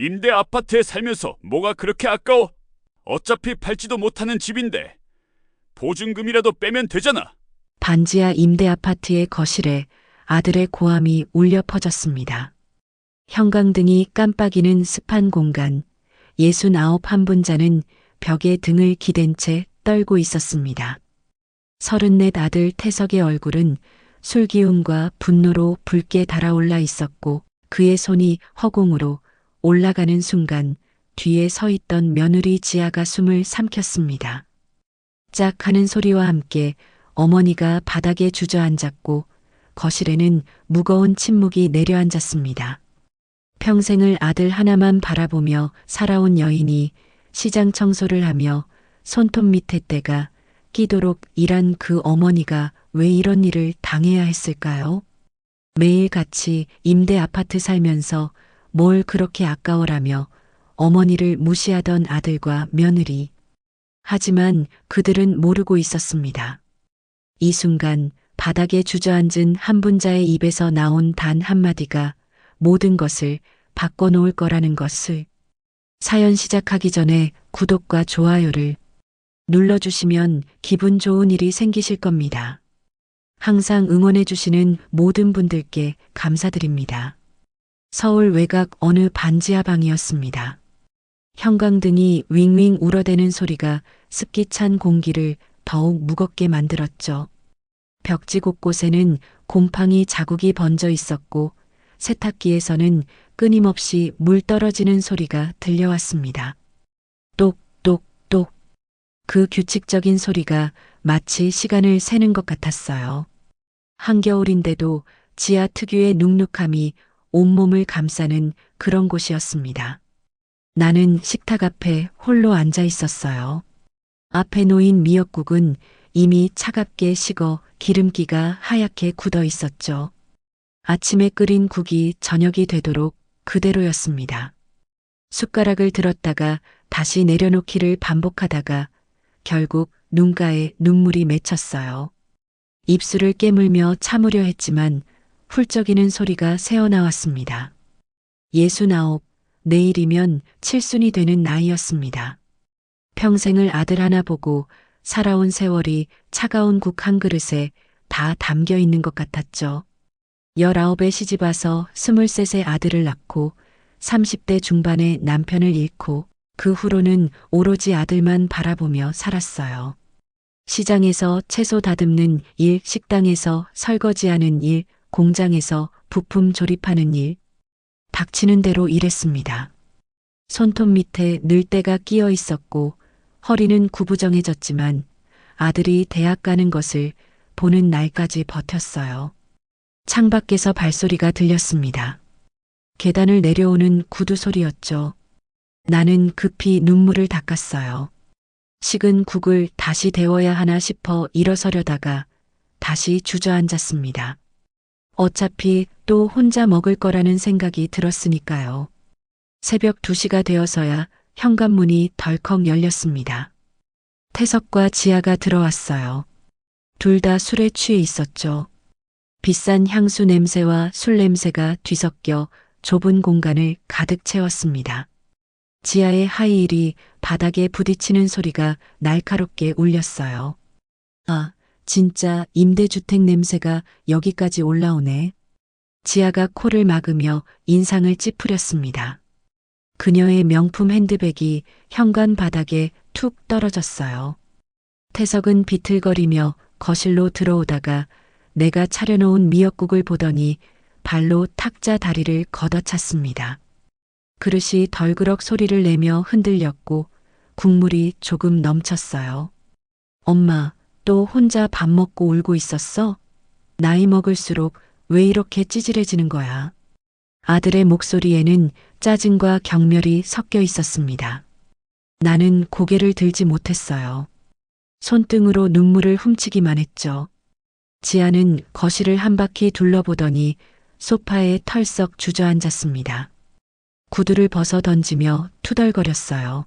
임대 아파트에 살면서 뭐가 그렇게 아까워? 어차피 팔지도 못하는 집인데 보증금이라도 빼면 되잖아. 반지하 임대 아파트의 거실에 아들의 고함이 울려 퍼졌습니다. 형광등이 깜빡이는 습한 공간, 69 한분자는 벽에 등을 기댄 채 떨고 있었습니다. 34 아들 태석의 얼굴은 술기운과 분노로 붉게 달아올라 있었고 그의 손이 허공으로 올라가는 순간 뒤에 서 있던 며느리 지아가 숨을 삼켰습니다. 짝 하는 소리와 함께 어머니가 바닥에 주저앉았고 거실에는 무거운 침묵이 내려앉았습니다. 평생을 아들 하나만 바라보며 살아온 여인이 시장 청소를 하며 손톱 밑에 때가 끼도록 일한 그 어머니가 왜 이런 일을 당해야 했을까요? 매일 같이 임대 아파트 살면서 뭘 그렇게 아까워라며 어머니를 무시하던 아들과 며느리. 하지만 그들은 모르고 있었습니다. 이 순간 바닥에 주저앉은 한분자의 입에서 나온 단 한마디가 모든 것을 바꿔놓을 거라는 것을. 사연 시작하기 전에 구독과 좋아요를 눌러주시면 기분 좋은 일이 생기실 겁니다. 항상 응원해주시는 모든 분들께 감사드립니다. 서울 외곽 어느 반지하 방이었습니다. 형광등이 윙윙 울어대는 소리가 습기 찬 공기를 더욱 무겁게 만들었죠. 벽지 곳곳에는 곰팡이 자국이 번져 있었고 세탁기에서는 끊임없이 물 떨어지는 소리가 들려왔습니다. 똑똑똑. 그 규칙적인 소리가 마치 시간을 세는 것 같았어요. 한겨울인데도 지하 특유의 눅눅함이 온몸을 감싸는 그런 곳이었습니다. 나는 식탁 앞에 홀로 앉아 있었어요. 앞에 놓인 미역국은 이미 차갑게 식어 기름기가 하얗게 굳어 있었죠. 아침에 끓인 국이 저녁이 되도록 그대로였습니다. 숟가락을 들었다가 다시 내려놓기를 반복하다가 결국 눈가에 눈물이 맺혔어요. 입술을 깨물며 참으려 했지만 훌쩍이는 소리가 새어나왔습니다. 69, 내일이면 칠순이 되는 나이였습니다. 평생을 아들 하나 보고 살아온 세월이 차가운 국 한 그릇에 다 담겨 있는 것 같았죠. 19에 시집와서 23세 아들을 낳고 30대 중반에 남편을 잃고 그 후로는 오로지 아들만 바라보며 살았어요. 시장에서 채소 다듬는 일, 식당에서 설거지하는 일, 공장에서 부품 조립하는 일. 닥치는 대로 일했습니다. 손톱 밑에 늘때가 끼어 있었고 허리는 구부정해졌지만 아들이 대학 가는 것을 보는 날까지 버텼어요. 창밖에서 발소리가 들렸습니다. 계단을 내려오는 구두 소리였죠. 나는 급히 눈물을 닦았어요. 식은 국을 다시 데워야 하나 싶어 일어서려다가 다시 주저앉았습니다. 어차피 또 혼자 먹을 거라는 생각이 들었으니까요. 새벽 2시가 되어서야 현관문이 덜컥 열렸습니다. 태석과 지아가 들어왔어요. 둘 다 술에 취해 있었죠. 비싼 향수 냄새와 술 냄새가 뒤섞여 좁은 공간을 가득 채웠습니다. 지하의 하이힐이 바닥에 부딪히는 소리가 날카롭게 울렸어요. 아, 진짜 임대주택 냄새가 여기까지 올라오네. 지아가 코를 막으며 인상을 찌푸렸습니다. 그녀의 명품 핸드백이 현관 바닥에 툭 떨어졌어요. 태석은 비틀거리며 거실로 들어오다가 내가 차려놓은 미역국을 보더니 발로 탁자 다리를 걷어찼습니다. 그릇이 덜그럭 소리를 내며 흔들렸고 국물이 조금 넘쳤어요. 엄마, 또 혼자 밥 먹고 울고 있었어? 나이 먹을수록 왜 이렇게 찌질해지는 거야? 아들의 목소리에는 짜증과 경멸이 섞여 있었습니다. 나는 고개를 들지 못했어요. 손등으로 눈물을 훔치기만 했죠. 지아는 거실을 한 바퀴 둘러보더니 소파에 털썩 주저앉았습니다. 구두를 벗어 던지며 투덜거렸어요.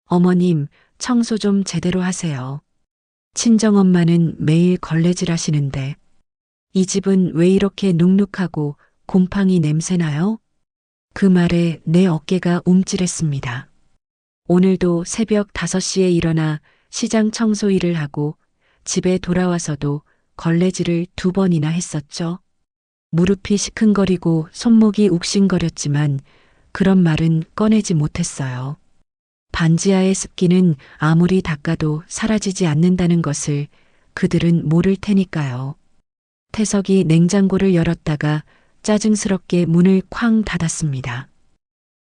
어머님, 청소 좀 제대로 하세요. 친정엄마는 매일 걸레질 하시는데 이 집은 왜 이렇게 눅눅하고 곰팡이 냄새나요? 그 말에 내 어깨가 움찔했습니다. 오늘도 새벽 5시에 일어나 시장 청소 일을 하고 집에 돌아와서도 걸레질을 2번이나 했었죠. 무릎이 시큰거리고 손목이 욱신거렸지만 그런 말은 꺼내지 못했어요. 반지하의 습기는 아무리 닦아도 사라지지 않는다는 것을 그들은 모를 테니까요. 태석이 냉장고를 열었다가 짜증스럽게 문을 쾅 닫았습니다.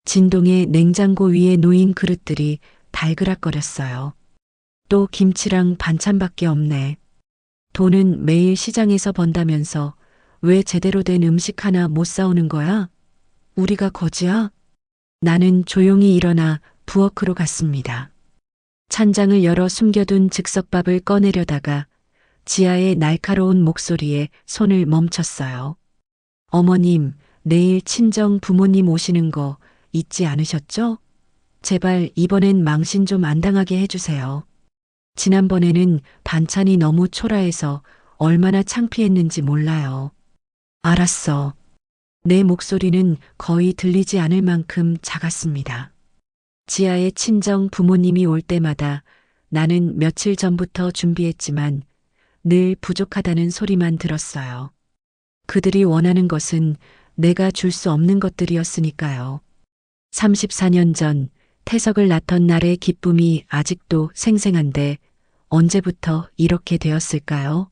진동의 냉장고 위에 놓인 그릇들이 달그락거렸어요. 또 김치랑 반찬밖에 없네. 돈은 매일 시장에서 번다면서 왜 제대로 된 음식 하나 못 사오는 거야? 우리가 거지야? 나는 조용히 일어나 부엌으로 갔습니다. 찬장을 열어 숨겨둔 즉석밥을 꺼내려다가 지아의 날카로운 목소리에 손을 멈췄어요. 어머님, 내일 친정 부모님 오시는 거 잊지 않으셨죠? 제발 이번엔 망신 좀 안 당하게 해주세요. 지난번에는 반찬이 너무 초라해서 얼마나 창피했는지 몰라요. 알았어. 내 목소리는 거의 들리지 않을 만큼 작았습니다. 지아의 친정 부모님이 올 때마다 나는 며칠 전부터 준비했지만 늘 부족하다는 소리만 들었어요. 그들이 원하는 것은 내가 줄 수 없는 것들이었으니까요. 34년 전 태석을 낳던 날의 기쁨이 아직도 생생한데 언제부터 이렇게 되었을까요?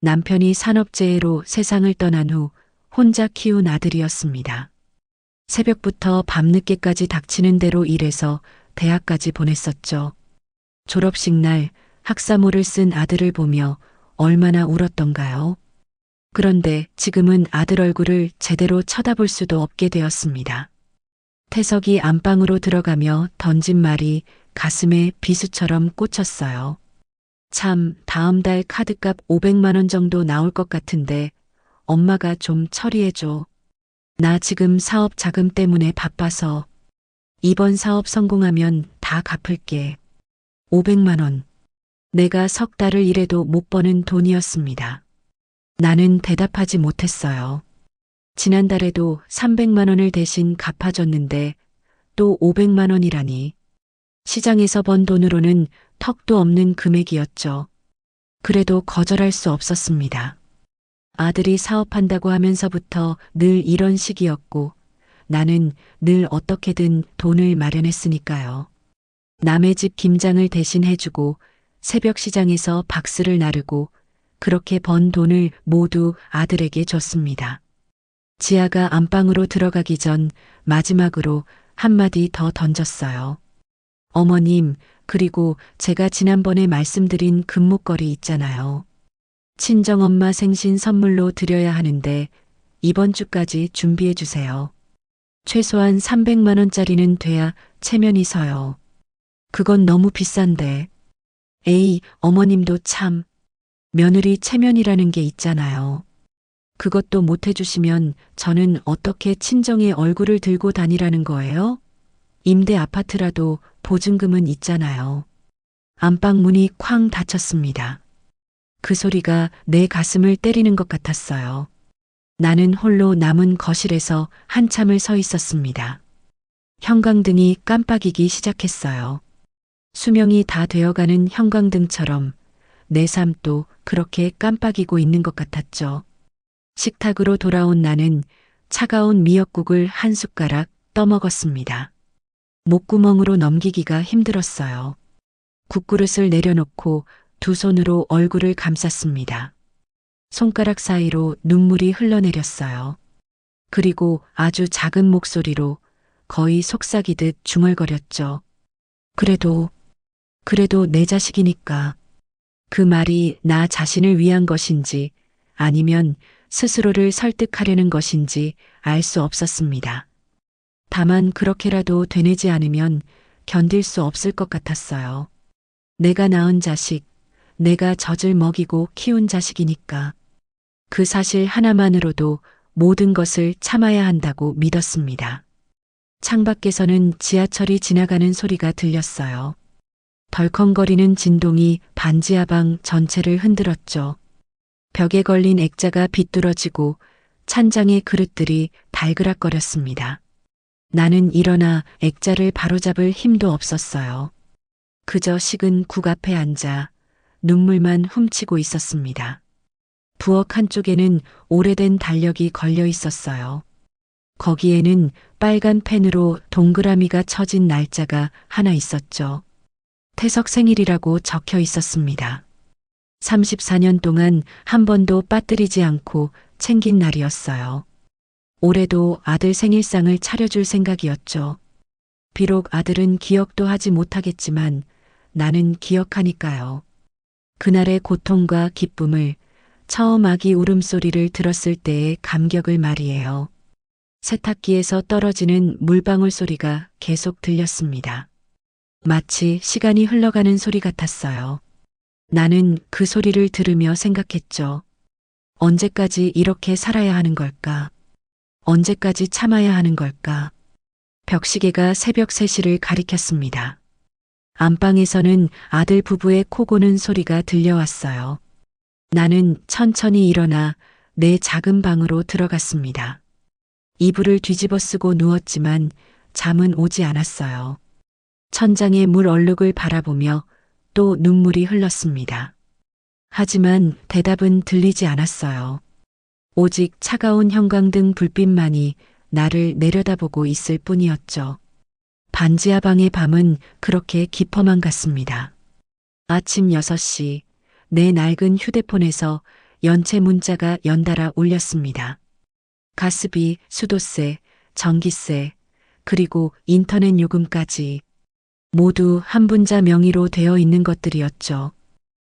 남편이 산업재해로 세상을 떠난 후 혼자 키운 아들이었습니다. 새벽부터 밤늦게까지 닥치는 대로 일해서 대학까지 보냈었죠. 졸업식 날 학사모를 쓴 아들을 보며 얼마나 울었던가요? 그런데 지금은 아들 얼굴을 제대로 쳐다볼 수도 없게 되었습니다. 태석이 안방으로 들어가며 던진 말이 가슴에 비수처럼 꽂혔어요. 참, 다음 달 카드값 500만 원 정도 나올 것 같은데 엄마가 좀 처리해줘. 나 지금 사업 자금 때문에 바빠서 이번 사업 성공하면 다 갚을게. 500만 원. 내가 석 달을 일해도 못 버는 돈이었습니다. 나는 대답하지 못했어요. 지난달에도 300만 원을 대신 갚아줬는데 또 500만 원이라니. 시장에서 번 돈으로는 턱도 없는 금액이었죠. 그래도 거절할 수 없었습니다. 아들이 사업한다고 하면서부터 늘 이런 식이었고 나는 늘 어떻게든 돈을 마련했으니까요. 남의 집 김장을 대신 해주고 새벽 시장에서 박스를 나르고 그렇게 번 돈을 모두 아들에게 줬습니다. 지아가 안방으로 들어가기 전 마지막으로 한마디 더 던졌어요. 어머님, 그리고 제가 지난번에 말씀드린 금목걸이 있잖아요. 친정엄마 생신 선물로 드려야 하는데 이번 주까지 준비해 주세요. 최소한 300만 원짜리는 돼야 체면이 서요. 그건 너무 비싼데. 에이, 어머님도 참. 며느리 체면이라는 게 있잖아요. 그것도 못 해주시면 저는 어떻게 친정의 얼굴을 들고 다니라는 거예요? 임대 아파트라도 보증금은 있잖아요. 안방 문이 쾅 닫혔습니다. 그 소리가 내 가슴을 때리는 것 같았어요. 나는 홀로 남은 거실에서 한참을 서 있었습니다. 형광등이 깜빡이기 시작했어요. 수명이 다 되어가는 형광등처럼 내 삶도 그렇게 깜빡이고 있는 것 같았죠. 식탁으로 돌아온 나는 차가운 미역국을 한 숟가락 떠먹었습니다. 목구멍으로 넘기기가 힘들었어요. 국그릇을 내려놓고 두 손으로 얼굴을 감쌌습니다. 손가락 사이로 눈물이 흘러내렸어요. 그리고 아주 작은 목소리로 거의 속삭이듯 중얼거렸죠. 그래도 내 자식이니까. 그 말이 나 자신을 위한 것인지 아니면 스스로를 설득하려는 것인지 알 수 없었습니다. 다만 그렇게라도 되뇌지 않으면 견딜 수 없을 것 같았어요. 내가 낳은 자식, 내가 젖을 먹이고 키운 자식이니까. 그 사실 하나만으로도 모든 것을 참아야 한다고 믿었습니다. 창밖에서는 지하철이 지나가는 소리가 들렸어요. 덜컹거리는 진동이 반지하 방 전체를 흔들었죠. 벽에 걸린 액자가 비뚤어지고 찬장의 그릇들이 달그락거렸습니다. 나는 일어나 액자를 바로잡을 힘도 없었어요. 그저 식은 국 앞에 앉아 눈물만 훔치고 있었습니다. 부엌 한쪽에는 오래된 달력이 걸려 있었어요. 거기에는 빨간 펜으로 동그라미가 쳐진 날짜가 하나 있었죠. 태석 생일이라고 적혀 있었습니다. 34년 동안 한 번도 빠뜨리지 않고 챙긴 날이었어요. 올해도 아들 생일상을 차려줄 생각이었죠. 비록 아들은 기억도 하지 못하겠지만 나는 기억하니까요. 그날의 고통과 기쁨을, 처음 아기 울음소리를 들었을 때의 감격을 말이에요. 세탁기에서 떨어지는 물방울 소리가 계속 들렸습니다. 마치 시간이 흘러가는 소리 같았어요. 나는 그 소리를 들으며 생각했죠. 언제까지 이렇게 살아야 하는 걸까? 언제까지 참아야 하는 걸까? 벽시계가 새벽 3시를 가리켰습니다. 안방에서는 아들 부부의 코 고는 소리가 들려왔어요. 나는 천천히 일어나 내 작은 방으로 들어갔습니다. 이불을 뒤집어 쓰고 누웠지만 잠은 오지 않았어요. 천장에 물 얼룩을 바라보며 또 눈물이 흘렀습니다. 하지만 대답은 들리지 않았어요. 오직 차가운 형광등 불빛만이 나를 내려다보고 있을 뿐이었죠. 반지하 방의 밤은 그렇게 깊어만 갔습니다. 아침 6시, 내 낡은 휴대폰에서 연체 문자가 연달아 울렸습니다. 가스비, 수도세, 전기세, 그리고 인터넷 요금까지 모두 한 분자 명의로 되어 있는 것들이었죠.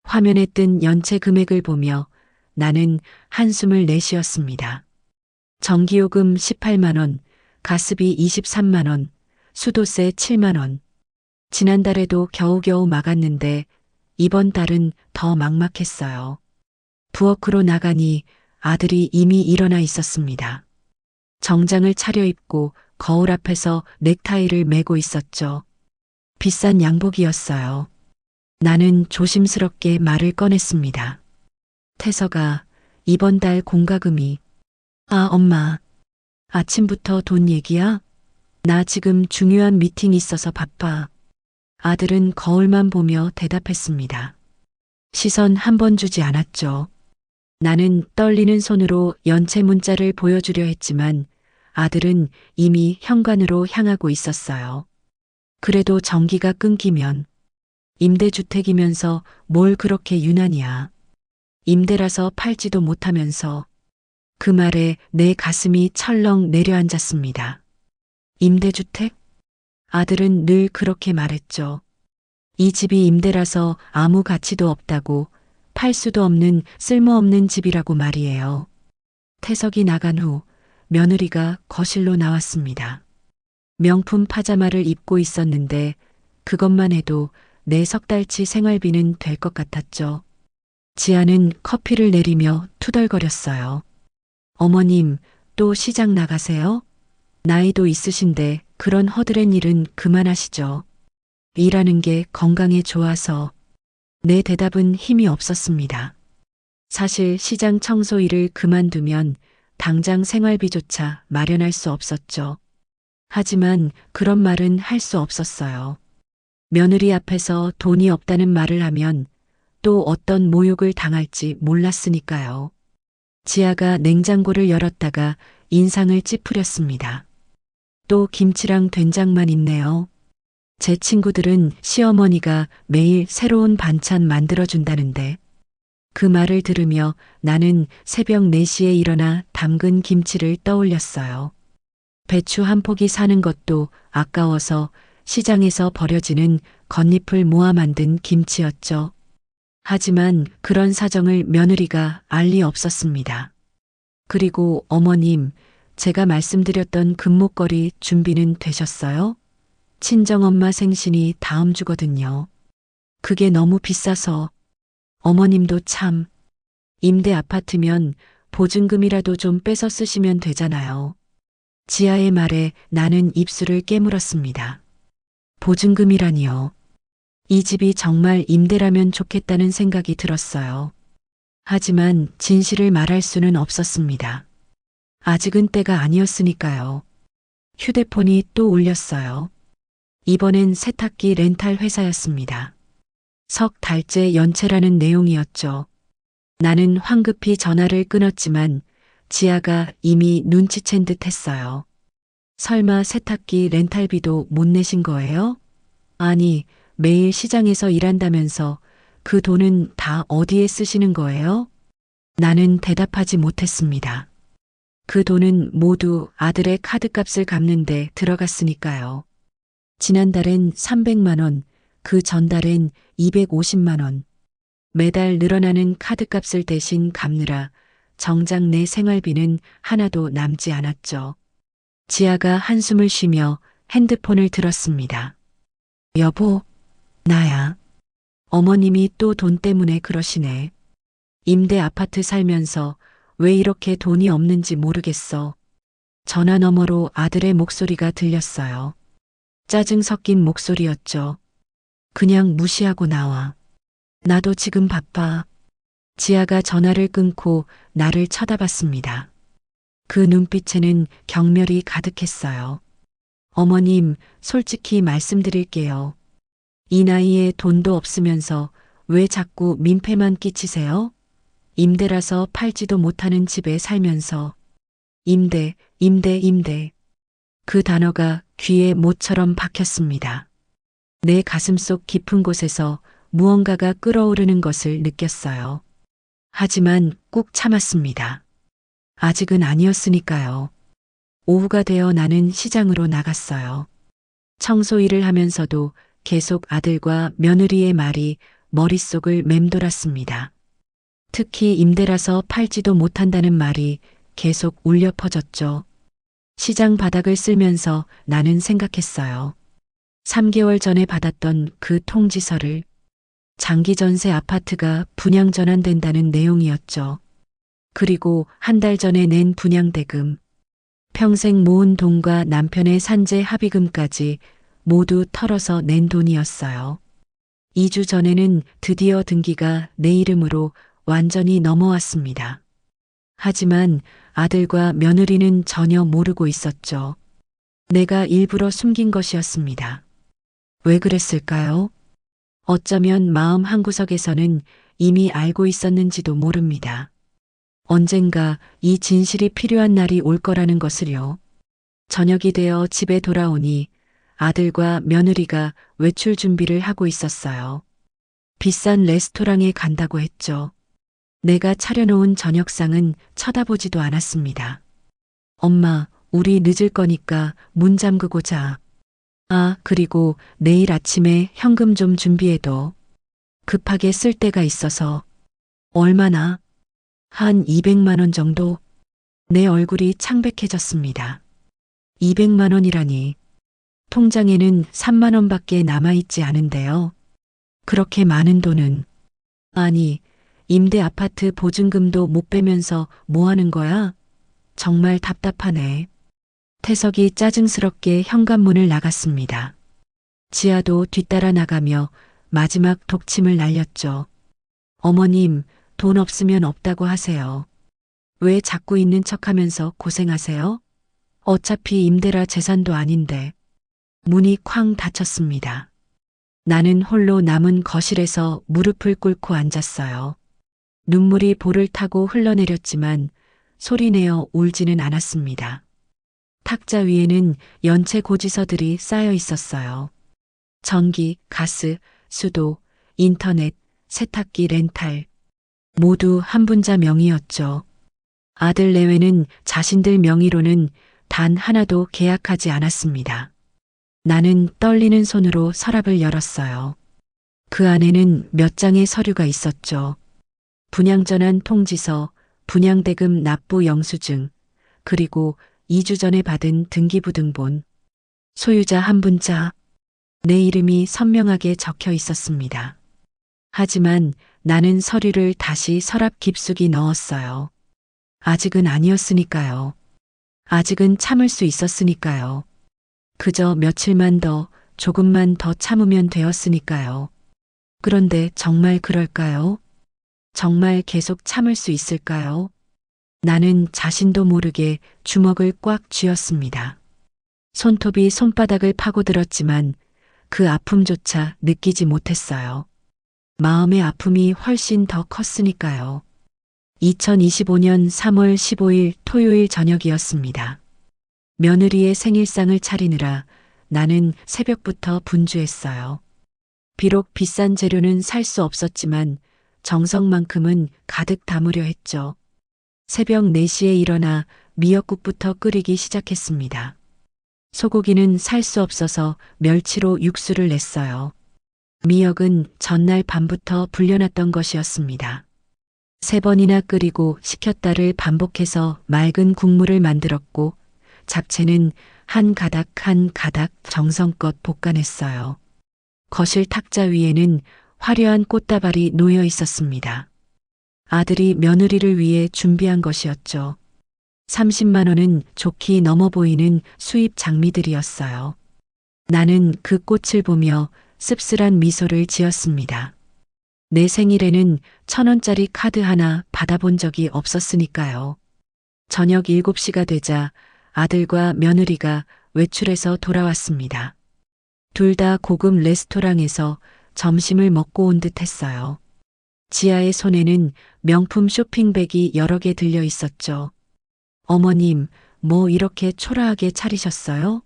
화면에 뜬 연체 금액을 보며 나는 한숨을 내쉬었습니다. 전기요금 18만 원, 가스비 23만 원, 수도세 7만 원. 지난달에도 겨우겨우 막았는데 이번 달은 더 막막했어요. 부엌으로 나가니 아들이 이미 일어나 있었습니다. 정장을 차려입고 거울 앞에서 넥타이를 매고 있었죠. 비싼 양복이었어요. 나는 조심스럽게 말을 꺼냈습니다. 태서가 이번 달 공과금이. 아, 엄마. 아침부터 돈 얘기야? 나 지금 중요한 미팅 있어서 바빠. 아들은 거울만 보며 대답했습니다. 시선 한 번 주지 않았죠. 나는 떨리는 손으로 연체 문자를 보여주려 했지만 아들은 이미 현관으로 향하고 있었어요. 그래도 전기가 끊기면, 임대주택이면서 뭘 그렇게 유난이야. 임대라서 팔지도 못하면서. 그 말에 내 가슴이 철렁 내려앉았습니다. 임대주택? 아들은 늘 그렇게 말했죠. 이 집이 임대라서 아무 가치도 없다고, 팔 수도 없는 쓸모없는 집이라고 말이에요. 태석이 나간 후 며느리가 거실로 나왔습니다. 명품 파자마를 입고 있었는데 그것만 해도 내 석 달치 생활비는 될 것 같았죠. 지아는 커피를 내리며 투덜거렸어요. 어머님, 또 시장 나가세요? 나이도 있으신데 그런 허드렛 일은 그만하시죠. 일하는 게 건강에 좋아서. 내 대답은 힘이 없었습니다. 사실 시장 청소 일을 그만두면 당장 생활비조차 마련할 수 없었죠. 하지만 그런 말은 할 수 없었어요. 며느리 앞에서 돈이 없다는 말을 하면 또 어떤 모욕을 당할지 몰랐으니까요. 지아가 냉장고를 열었다가 인상을 찌푸렸습니다. 또 김치랑 된장만 있네요. 제 친구들은 시어머니가 매일 새로운 반찬 만들어준다는데. 그 말을 들으며 나는 새벽 4시에 일어나 담근 김치를 떠올렸어요. 배추 한 포기 사는 것도 아까워서 시장에서 버려지는 겉잎을 모아 만든 김치였죠. 하지만 그런 사정을 며느리가 알 리 없었습니다. 그리고 어머님, 제가 말씀드렸던 금목걸이 준비는 되셨어요? 친정엄마 생신이 다음 주거든요. 그게 너무 비싸서. 어머님도 참. 임대 아파트면 보증금이라도 좀 빼서 쓰시면 되잖아요. 지아의 말에 나는 입술을 깨물었습니다. 보증금이라니요. 이 집이 정말 임대라면 좋겠다는 생각이 들었어요. 하지만 진실을 말할 수는 없었습니다. 아직은 때가 아니었으니까요. 휴대폰이 또 울렸어요. 이번엔 세탁기 렌탈 회사였습니다. 석 달째 연체라는 내용이었죠. 나는 황급히 전화를 끊었지만 지아가 이미 눈치챈 듯 했어요. 설마 세탁기 렌탈비도 못 내신 거예요? 아니, 매일 시장에서 일한다면서 그 돈은 다 어디에 쓰시는 거예요? 나는 대답하지 못했습니다. 그 돈은 모두 아들의 카드값을 갚는데 들어갔으니까요. 지난달엔 300만 원, 그 전달엔 250만 원. 매달 늘어나는 카드값을 대신 갚느라 정작 내 생활비는 하나도 남지 않았죠. 지아가 한숨을 쉬며 핸드폰을 들었습니다. 여보, 나야. 어머님이 또 돈 때문에 그러시네. 임대 아파트 살면서 왜 이렇게 돈이 없는지 모르겠어. 전화 너머로 아들의 목소리가 들렸어요. 짜증 섞인 목소리였죠. 그냥 무시하고 나와. 나도 지금 바빠. 지아가 전화를 끊고 나를 쳐다봤습니다. 그 눈빛에는 경멸이 가득했어요. 어머님, 솔직히 말씀드릴게요. 이 나이에 돈도 없으면서 왜 자꾸 민폐만 끼치세요? 임대라서 팔지도 못하는 집에 살면서. 임대. 그 단어가 귀에 못처럼 박혔습니다. 내 가슴속 깊은 곳에서 무언가가 끓어오르는 것을 느꼈어요. 하지만 꾹 참았습니다. 아직은 아니었으니까요. 오후가 되어 나는 시장으로 나갔어요. 청소 일을 하면서도 계속 아들과 며느리의 말이 머릿속을 맴돌았습니다. 특히 임대라서 팔지도 못한다는 말이 계속 울려 퍼졌죠. 시장 바닥을 쓸면서 나는 생각했어요. 3개월 전에 받았던 그 통지서를. 장기 전세 아파트가 분양 전환된다는 내용이었죠. 그리고 한 달 전에 낸 분양대금. 평생 모은 돈과 남편의 산재 합의금까지 모두 털어서 낸 돈이었어요. 2주 전에는 드디어 등기가 내 이름으로 완전히 넘어왔습니다. 하지만 아들과 며느리는 전혀 모르고 있었죠. 내가 일부러 숨긴 것이었습니다. 왜 그랬을까요? 어쩌면 마음 한구석에서는 이미 알고 있었는지도 모릅니다. 언젠가 이 진실이 필요한 날이 올 거라는 것을요. 저녁이 되어 집에 돌아오니 아들과 며느리가 외출 준비를 하고 있었어요. 비싼 레스토랑에 간다고 했죠. 내가 차려놓은 저녁상은 쳐다보지도 않았습니다. 엄마, 우리 늦을 거니까 문 잠그고 자. 아, 그리고 내일 아침에 현금 좀 준비해둬. 급하게 쓸 데가 있어서. 얼마나? 한 200만 원 정도? 내 얼굴이 창백해졌습니다. 200만 원이라니. 통장에는 3만 원밖에 남아있지 않은데요. 그렇게 많은 돈은. 아니, 임대 아파트 보증금도 못 빼면서 뭐 하는 거야? 정말 답답하네. 태석이 짜증스럽게 현관문을 나갔습니다. 지아도 뒤따라 나가며 마지막 독침을 날렸죠. 어머님, 돈 없으면 없다고 하세요. 왜 자꾸 있는 척하면서 고생하세요? 어차피 임대라 재산도 아닌데. 문이 쾅 닫혔습니다. 나는 홀로 남은 거실에서 무릎을 꿇고 앉았어요. 눈물이 볼을 타고 흘러내렸지만 소리내어 울지는 않았습니다. 탁자 위에는 연체 고지서들이 쌓여 있었어요. 전기, 가스, 수도, 인터넷, 세탁기 렌탈. 모두 한 분자 명의였죠. 아들 내외는 자신들 명의로는 단 하나도 계약하지 않았습니다. 나는 떨리는 손으로 서랍을 열었어요. 그 안에는 몇 장의 서류가 있었죠. 분양전환 통지서, 분양대금 납부 영수증, 그리고 2주 전에 받은 등기부등본. 소유자 한 분자. 내 이름이 선명하게 적혀 있었습니다. 하지만 나는 서류를 다시 서랍 깊숙이 넣었어요. 아직은 아니었으니까요. 아직은 참을 수 있었으니까요. 그저 며칠만 더, 조금만 더 참으면 되었으니까요. 그런데 정말 그럴까요? 정말 계속 참을 수 있을까요? 나는 자신도 모르게 주먹을 꽉 쥐었습니다. 손톱이 손바닥을 파고들었지만 그 아픔조차 느끼지 못했어요. 마음의 아픔이 훨씬 더 컸으니까요. 2025년 3월 15일 토요일 저녁이었습니다. 며느리의 생일상을 차리느라 나는 새벽부터 분주했어요. 비록 비싼 재료는 살 수 없었지만 정성만큼은 가득 담으려 했죠. 새벽 4시에 일어나 미역국부터 끓이기 시작했습니다. 소고기는 살 수 없어서 멸치로 육수를 냈어요. 미역은 전날 밤부터 불려놨던 것이었습니다. 3번이나 끓이고 식혔다를 반복해서 맑은 국물을 만들었고 잡채는 한 가닥 한 가닥 정성껏 볶아냈어요. 거실 탁자 위에는 화려한 꽃다발이 놓여 있었습니다. 아들이 며느리를 위해 준비한 것이었죠. 30만 원은 좋게 넘어 보이는 수입 장미들이었어요. 나는 그 꽃을 보며 씁쓸한 미소를 지었습니다. 내 생일에는 1,000원짜리 카드 하나 받아본 적이 없었으니까요. 저녁 7시가 되자 아들과 며느리가 외출해서 돌아왔습니다. 둘 다 고급 레스토랑에서 점심을 먹고 온 듯 했어요. 지아의 손에는 명품 쇼핑백이 여러 개 들려 있었죠. 어머님, 뭐 이렇게 초라하게 차리셨어요?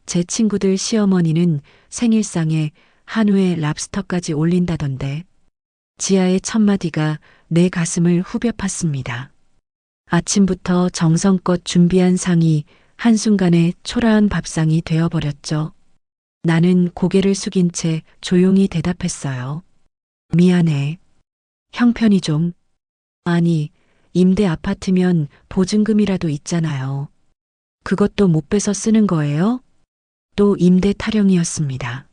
제 친구들 시어머니는 생일상에 한우에 랍스터까지 올린다던데. 지아의 첫마디가 내 가슴을 후벼 팠습니다. 아침부터 정성껏 준비한 상이 한순간에 초라한 밥상이 되어버렸죠. 나는 고개를 숙인 채 조용히 대답했어요. 미안해. 형편이 좀. 아니, 임대 아파트면 보증금이라도 있잖아요. 그것도 못 빼서 쓰는 거예요? 또 임대 타령이었습니다.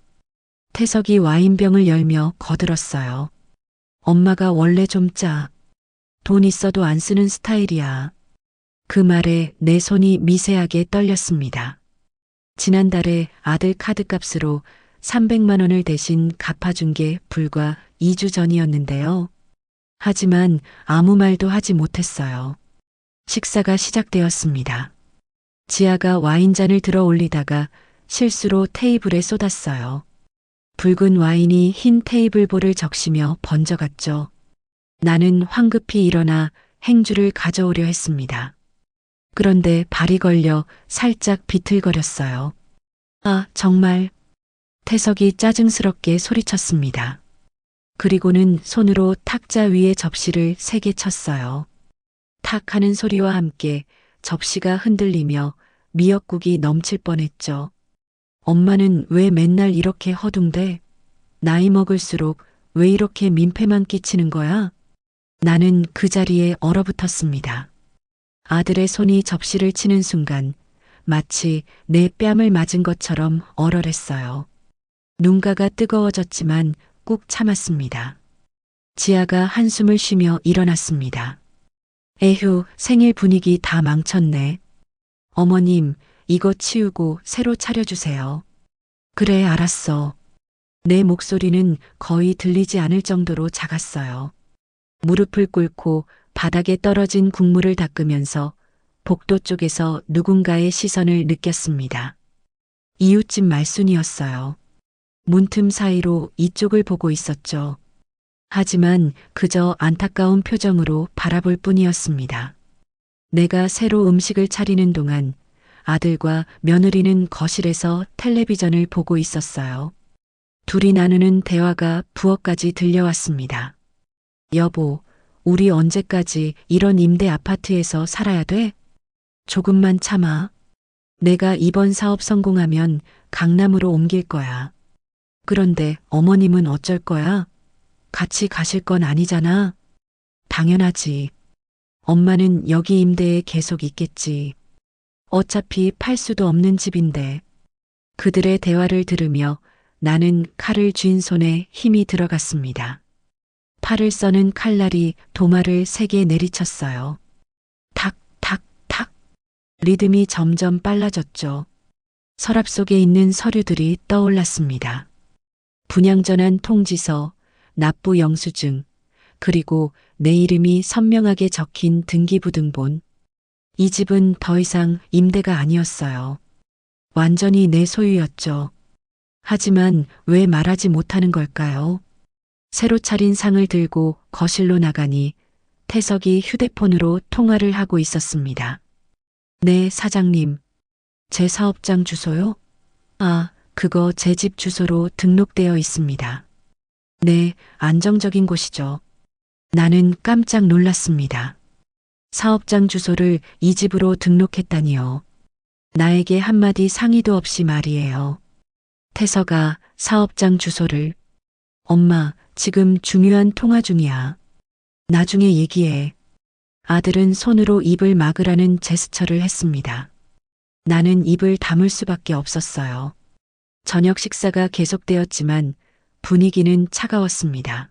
태석이 와인병을 열며 거들었어요. 엄마가 원래 좀 짜. 돈 있어도 안 쓰는 스타일이야. 그 말에 내 손이 미세하게 떨렸습니다. 지난달에 아들 카드값으로 300만 원을 대신 갚아준 게 불과 2주 전이었는데요. 하지만 아무 말도 하지 못했어요. 식사가 시작되었습니다. 지아가 와인잔을 들어 올리다가 실수로 테이블에 쏟았어요. 붉은 와인이 흰 테이블볼을 적시며 번져갔죠. 나는 황급히 일어나 행주를 가져오려 했습니다. 그런데 발이 걸려 살짝 비틀거렸어요. 아, 정말. 태석이 짜증스럽게 소리쳤습니다. 그리고는 손으로 탁자 위에 접시를 3개 쳤어요. 탁 하는 소리와 함께 접시가 흔들리며 미역국이 넘칠 뻔했죠. 엄마는 왜 맨날 이렇게 허둥대? 나이 먹을수록 왜 이렇게 민폐만 끼치는 거야? 나는 그 자리에 얼어붙었습니다. 아들의 손이 접시를 치는 순간 마치 내 뺨을 맞은 것처럼 얼얼했어요. 눈가가 뜨거워졌지만 꾹 참았습니다. 지아가 한숨을 쉬며 일어났습니다. 에휴, 생일 분위기 다 망쳤네. 어머님, 이거 치우고 새로 차려주세요. 그래, 알았어. 내 목소리는 거의 들리지 않을 정도로 작았어요. 무릎을 꿇고 바닥에 떨어진 국물을 닦으면서 복도 쪽에서 누군가의 시선을 느꼈습니다. 이웃집 말순이었어요. 문틈 사이로 이쪽을 보고 있었죠. 하지만 그저 안타까운 표정으로 바라볼 뿐이었습니다. 내가 새로 음식을 차리는 동안 아들과 며느리는 거실에서 텔레비전을 보고 있었어요. 둘이 나누는 대화가 부엌까지 들려왔습니다. 여보, 우리 언제까지 이런 임대 아파트에서 살아야 돼? 조금만 참아. 내가 이번 사업 성공하면 강남으로 옮길 거야. 그런데 어머님은 어쩔 거야? 같이 가실 건 아니잖아. 당연하지. 엄마는 여기 임대에 계속 있겠지. 어차피 팔 수도 없는 집인데. 그들의 대화를 들으며 나는 칼을 쥔 손에 힘이 들어갔습니다. 팔을 써는 칼날이 도마를 3개 내리쳤어요. 탁, 탁, 탁. 리듬이 점점 빨라졌죠. 서랍 속에 있는 서류들이 떠올랐습니다. 분양전환 통지서, 납부 영수증, 그리고 내 이름이 선명하게 적힌 등기부등본. 이 집은 더 이상 임대가 아니었어요. 완전히 내 소유였죠. 하지만 왜 말하지 못하는 걸까요? 새로 차린 상을 들고 거실로 나가니 태석이 휴대폰으로 통화를 하고 있었습니다. 네, 사장님. 제 사업장 주소요? 아, 그거 제 집 주소로 등록되어 있습니다. 네, 안정적인 곳이죠. 나는 깜짝 놀랐습니다. 사업장 주소를 이 집으로 등록했다니요. 나에게 한마디 상의도 없이 말이에요. 태서가 사업장 주소를. 엄마, 지금 중요한 통화 중이야. 나중에 얘기해. 아들은 손으로 입을 막으라는 제스처를 했습니다. 나는 입을 다물 수밖에 없었어요. 저녁 식사가 계속되었지만 분위기는 차가웠습니다.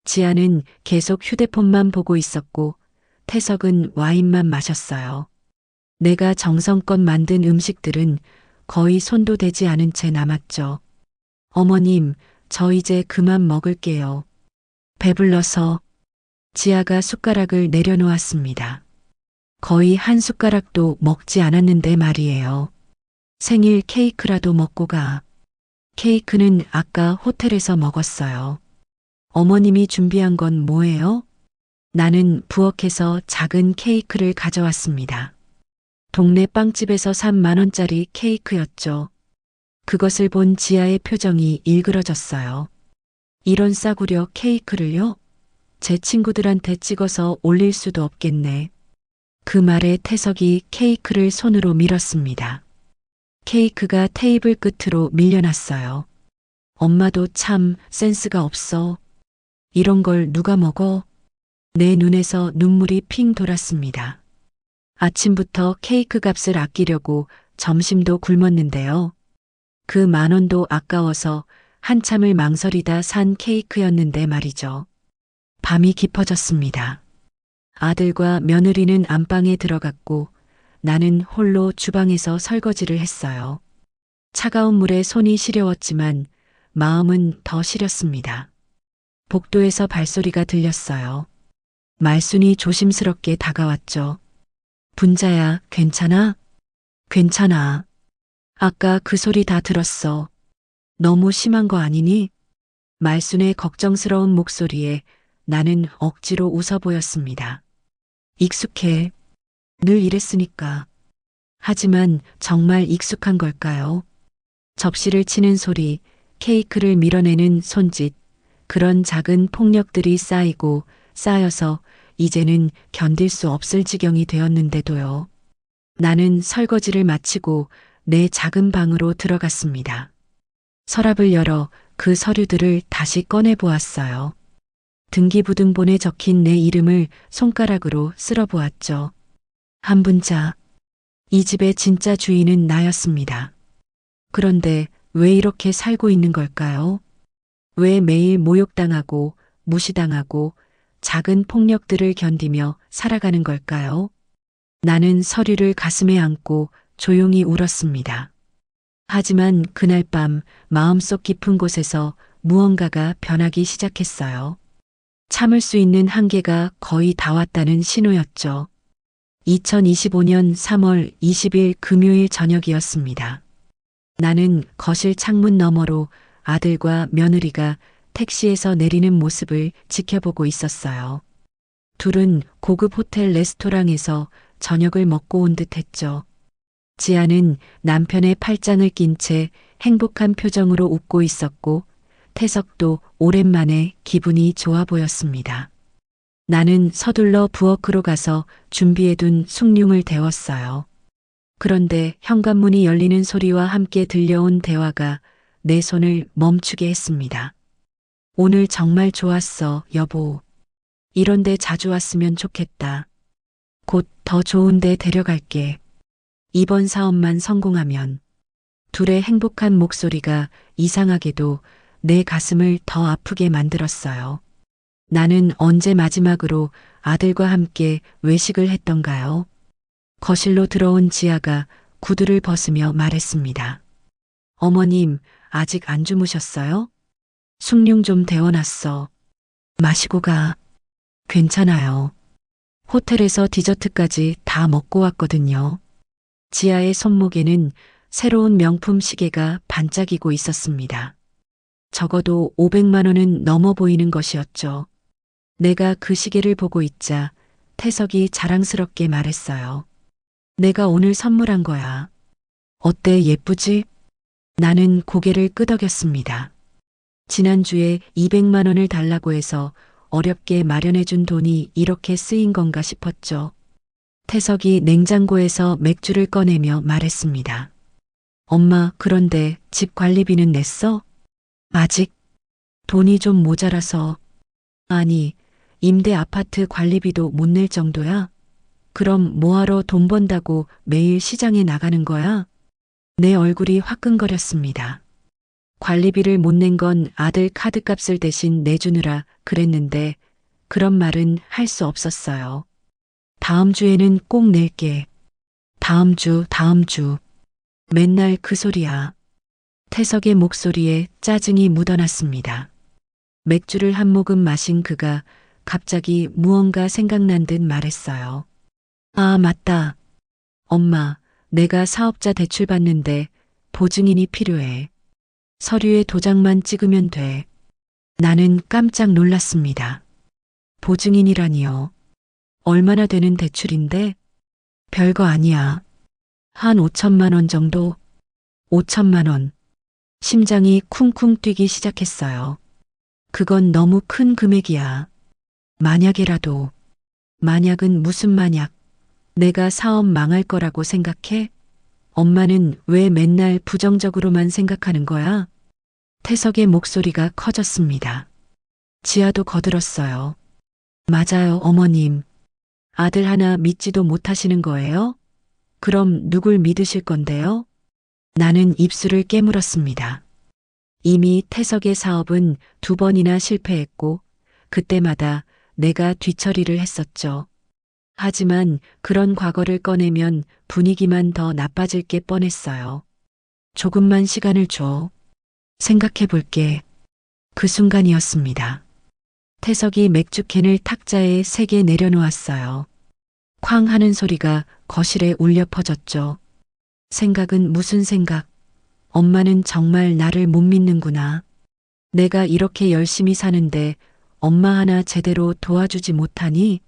지아는 계속 휴대폰만 보고 있었고 태석은 와인만 마셨어요. 내가 정성껏 만든 음식들은 거의 손도 대지 않은 채 남았죠. 어머님, 저 이제 그만 먹을게요. 배불러서. 지아가 숟가락을 내려놓았습니다. 거의 한 숟가락도 먹지 않았는데 말이에요. 생일 케이크라도 먹고 가. 케이크는 아까 호텔에서 먹었어요. 어머님이 준비한 건 뭐예요? 나는 부엌에서 작은 케이크를 가져왔습니다. 동네 빵집에서 산 10,000원짜리 케이크였죠. 그것을 본 지아의 표정이 일그러졌어요. 이런 싸구려 케이크를요? 제 친구들한테 찍어서 올릴 수도 없겠네. 그 말에 태석이 케이크를 손으로 밀었습니다. 케이크가 테이블 끝으로 밀려났어요. 엄마도 참 센스가 없어. 이런 걸 누가 먹어? 내 눈에서 눈물이 핑 돌았습니다. 아침부터 케이크 값을 아끼려고 점심도 굶었는데요. 그 10,000원도 아까워서 한참을 망설이다 산 케이크였는데 말이죠. 밤이 깊어졌습니다. 아들과 며느리는 안방에 들어갔고 나는 홀로 주방에서 설거지를 했어요. 차가운 물에 손이 시려웠지만 마음은 더 시렸습니다. 복도에서 발소리가 들렸어요. 말순이 조심스럽게 다가왔죠. 분자야, 괜찮아? 괜찮아. 아까 그 소리 다 들었어. 너무 심한 거 아니니? 말순의 걱정스러운 목소리에 나는 억지로 웃어 보였습니다. 익숙해. 늘 이랬으니까. 하지만 정말 익숙한 걸까요? 접시를 치는 소리, 케이크를 밀어내는 손짓, 그런 작은 폭력들이 쌓이고 쌓여서 이제는 견딜 수 없을 지경이 되었는데도요. 나는 설거지를 마치고 내 작은 방으로 들어갔습니다. 서랍을 열어 그 서류들을 다시 꺼내 보았어요. 등기부등본에 적힌 내 이름을 손가락으로 쓸어 보았죠. 한 분자. 이 집의 진짜 주인은 나였습니다. 그런데 왜 이렇게 살고 있는 걸까요? 왜 매일 모욕당하고 무시당하고 작은 폭력들을 견디며 살아가는 걸까요? 나는 서류를 가슴에 안고 조용히 울었습니다. 하지만 그날 밤 마음속 깊은 곳에서 무언가가 변하기 시작했어요. 참을 수 있는 한계가 거의 다 왔다는 신호였죠. 2025년 3월 20일 금요일 저녁이었습니다. 나는 거실 창문 너머로 아들과 며느리가 택시에서 내리는 모습을 지켜보고 있었어요. 둘은 고급 호텔 레스토랑에서 저녁을 먹고 온 듯 했죠. 지아는 남편의 팔짱을 낀 채 행복한 표정으로 웃고 있었고 태석도 오랜만에 기분이 좋아 보였습니다. 나는 서둘러 부엌으로 가서 준비해둔 숭늉을 데웠어요. 그런데 현관문이 열리는 소리와 함께 들려온 대화가 내 손을 멈추게 했습니다. 오늘 정말 좋았어, 여보. 이런데 자주 왔으면 좋겠다. 곧 더 좋은데 데려갈게. 이번 사업만 성공하면. 둘의 행복한 목소리가 이상하게도 내 가슴을 더 아프게 만들었어요. 나는 언제 마지막으로 아들과 함께 외식을 했던가요? 거실로 들어온 지아가 구두를 벗으며 말했습니다. 어머님, 아직 안 주무셨어요? 숭늉 좀 데워놨어. 마시고 가. 괜찮아요. 호텔에서 디저트까지 다 먹고 왔거든요. 지아의 손목에는 새로운 명품 시계가 반짝이고 있었습니다. 적어도 500만 원은 넘어 보이는 것이었죠. 내가 그 시계를 보고 있자 태석이 자랑스럽게 말했어요. 내가 오늘 선물한 거야. 어때, 예쁘지? 나는 고개를 끄덕였습니다. 지난주에 200만 원을 달라고 해서 어렵게 마련해준 돈이 이렇게 쓰인 건가 싶었죠. 태석이 냉장고에서 맥주를 꺼내며 말했습니다. 엄마, 그런데 집 관리비는 냈어? 아직 돈이 좀 모자라서. 아니, 임대 아파트 관리비도 못 낼 정도야? 그럼 뭐하러 돈 번다고 매일 시장에 나가는 거야? 내 얼굴이 화끈거렸습니다. 관리비를 못 낸 건 아들 카드값을 대신 내주느라 그랬는데 그런 말은 할 수 없었어요. 다음 주에는 꼭 낼게. 다음 주. 맨날 그 소리야. 태석의 목소리에 짜증이 묻어났습니다. 맥주를 한 모금 마신 그가 갑자기 무언가 생각난 듯 말했어요. 아, 맞다. 엄마, 내가 사업자 대출 받는데 보증인이 필요해. 서류에 도장만 찍으면 돼. 나는 깜짝 놀랐습니다. 보증인이라니요. 얼마나 되는 대출인데? 별거 아니야. 한 5천만 원 정도? 5천만 원. 심장이 쿵쿵 뛰기 시작했어요. 그건 너무 큰 금액이야. 만약에라도. 만약은 무슨 만약? 내가 사업 망할 거라고 생각해? 엄마는 왜 맨날 부정적으로만 생각하는 거야? 태석의 목소리가 커졌습니다. 지아도 거들었어요. 맞아요, 어머님. 아들 하나 믿지도 못하시는 거예요? 그럼 누굴 믿으실 건데요? 나는 입술을 깨물었습니다. 이미 태석의 사업은 2번이나 실패했고 그때마다 내가 뒤처리를 했었죠. 하지만 그런 과거를 꺼내면 분위기만 더 나빠질 게 뻔했어요. 조금만 시간을 줘. 생각해 볼게. 그 순간이었습니다. 태석이 맥주캔을 탁자에 3개 내려놓았어요. 쾅 하는 소리가 거실에 울려 퍼졌죠. 생각은 무슨 생각? 엄마는 정말 나를 못 믿는구나. 내가 이렇게 열심히 사는데 엄마 하나 제대로 도와주지 못하니?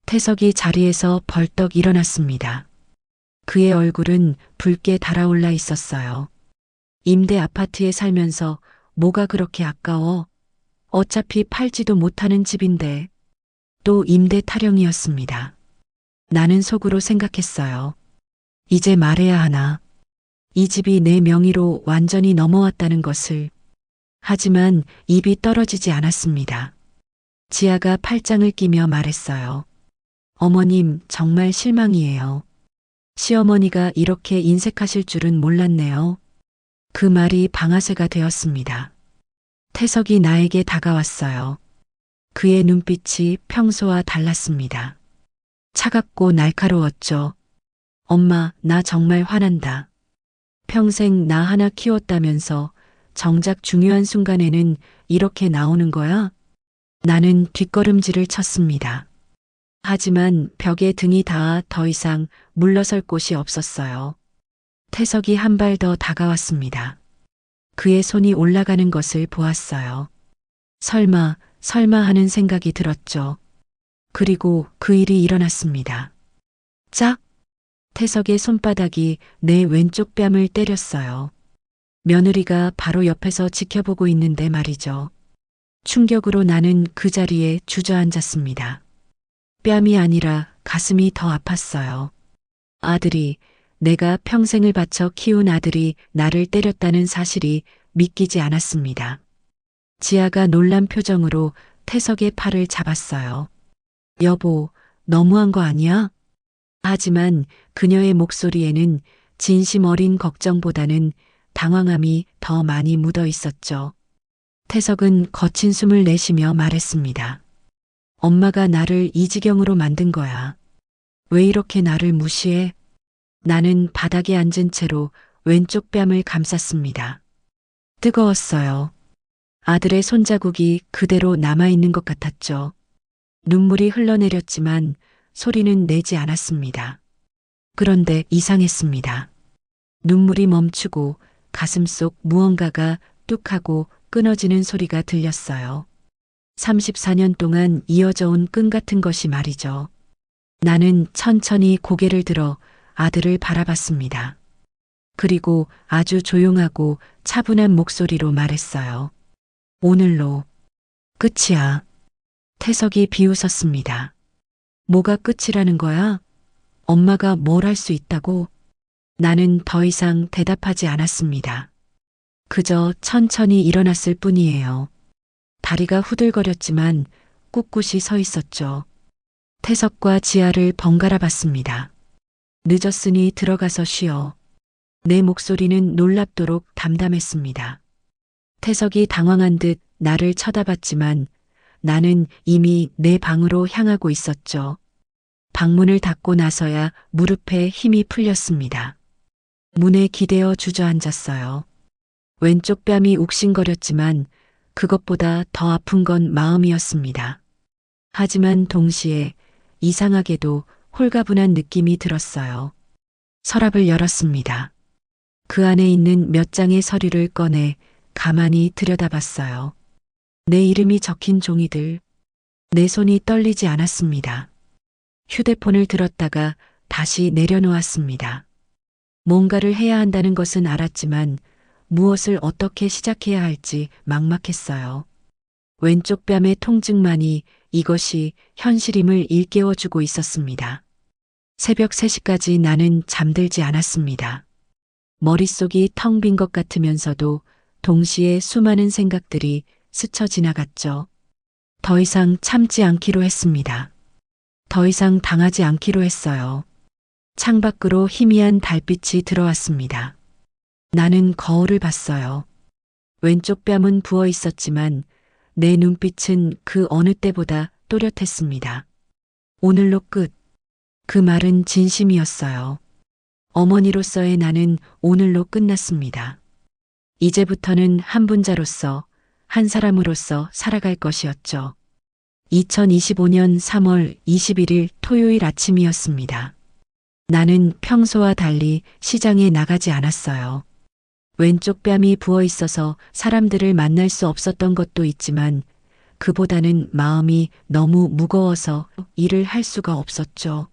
태석이 자리에서 벌떡 일어났습니다. 그의 얼굴은 붉게 달아올라 있었어요. 임대 아파트에 살면서 뭐가 그렇게 아까워? 어차피 팔지도 못하는 집인데. 또 임대 타령이었습니다. 나는 속으로 생각했어요. 이제 말해야 하나. 이 집이 내 명의로 완전히 넘어왔다는 것을. 하지만 입이 떨어지지 않았습니다. 지아가 팔짱을 끼며 말했어요. 어머님, 정말 실망이에요. 시어머니가 이렇게 인색하실 줄은 몰랐네요. 그 말이 방아쇠가 되었습니다. 태석이 나에게 다가왔어요. 그의 눈빛이 평소와 달랐습니다. 차갑고 날카로웠죠. 엄마, 나 정말 화난다. 평생 나 하나 키웠다면서 정작 중요한 순간에는 이렇게 나오는 거야? 나는 뒷걸음질을 쳤습니다. 하지만 벽에 등이 닿아 더 이상 물러설 곳이 없었어요. 태석이 한 발 더 다가왔습니다. 그의 손이 올라가는 것을 보았어요. 설마 하는 생각이 들었죠. 그리고 그 일이 일어났습니다. 짝! 태석의 손바닥이 내 왼쪽 뺨을 때렸어요. 며느리가 바로 옆에서 지켜보고 있는데 말이죠. 충격으로 나는 그 자리에 주저앉았습니다. 뺨이 아니라 가슴이 더 아팠어요. 아들이, 내가 평생을 바쳐 키운 아들이 나를 때렸다는 사실이 믿기지 않았습니다. 지아가 놀란 표정으로 태석의 팔을 잡았어요. 여보, 너무한 거 아니야? 하지만 그녀의 목소리에는 진심 어린 걱정보다는 당황함이 더 많이 묻어 있었죠. 태석은 거친 숨을 내쉬며 말했습니다. 엄마가 나를 이 지경으로 만든 거야. 왜 이렇게 나를 무시해? 나는 바닥에 앉은 채로 왼쪽 뺨을 감쌌습니다. 뜨거웠어요. 아들의 손자국이 그대로 남아있는 것 같았죠. 눈물이 흘러내렸지만 소리는 내지 않았습니다. 그런데 이상했습니다. 눈물이 멈추고 가슴속 무언가가 뚝 하고 끊어지는 소리가 들렸어요. 34년 동안 이어져 온 끈 같은 것이 말이죠. 나는 천천히 고개를 들어 아들을 바라봤습니다. 그리고 아주 조용하고 차분한 목소리로 말했어요. 오늘로 끝이야. 태석이 비웃었습니다. 뭐가 끝이라는 거야? 엄마가 뭘 할 수 있다고? 나는 더 이상 대답하지 않았습니다. 그저 천천히 일어났을 뿐이에요. 다리가 후들거렸지만 꿋꿋이 서 있었죠. 태석과 지아를 번갈아 봤습니다. 늦었으니 들어가서 쉬어. 내 목소리는 놀랍도록 담담했습니다. 태석이 당황한 듯 나를 쳐다봤지만 나는 이미 내 방으로 향하고 있었죠. 방문을 닫고 나서야 무릎에 힘이 풀렸습니다. 문에 기대어 주저앉았어요. 왼쪽 뺨이 욱신거렸지만 그것보다 더 아픈 건 마음이었습니다. 하지만 동시에 이상하게도 홀가분한 느낌이 들었어요. 서랍을 열었습니다. 그 안에 있는 몇 장의 서류를 꺼내 가만히 들여다봤어요. 내 이름이 적힌 종이들. 내 손이 떨리지 않았습니다. 휴대폰을 들었다가 다시 내려놓았습니다. 뭔가를 해야 한다는 것은 알았지만 무엇을 어떻게 시작해야 할지 막막했어요. 왼쪽 뺨의 통증만이 이것이 현실임을 일깨워주고 있었습니다. 새벽 3시까지 나는 잠들지 않았습니다. 머릿속이 텅 빈 것 같으면서도 동시에 수많은 생각들이 스쳐 지나갔죠. 더 이상 참지 않기로 했습니다. 더 이상 당하지 않기로 했어요. 창밖으로 희미한 달빛이 들어왔습니다. 나는 거울을 봤어요. 왼쪽 뺨은 부어 있었지만 내 눈빛은 그 어느 때보다 또렷했습니다. 오늘로 끝. 그 말은 진심이었어요. 어머니로서의 나는 오늘로 끝났습니다. 이제부터는 한 분자로서, 한 사람으로서 살아갈 것이었죠. 2025년 3월 21일 토요일 아침이었습니다. 나는 평소와 달리 시장에 나가지 않았어요. 왼쪽 뺨이 부어 있어서 사람들을 만날 수 없었던 것도 있지만 그보다는 마음이 너무 무거워서 일을 할 수가 없었죠.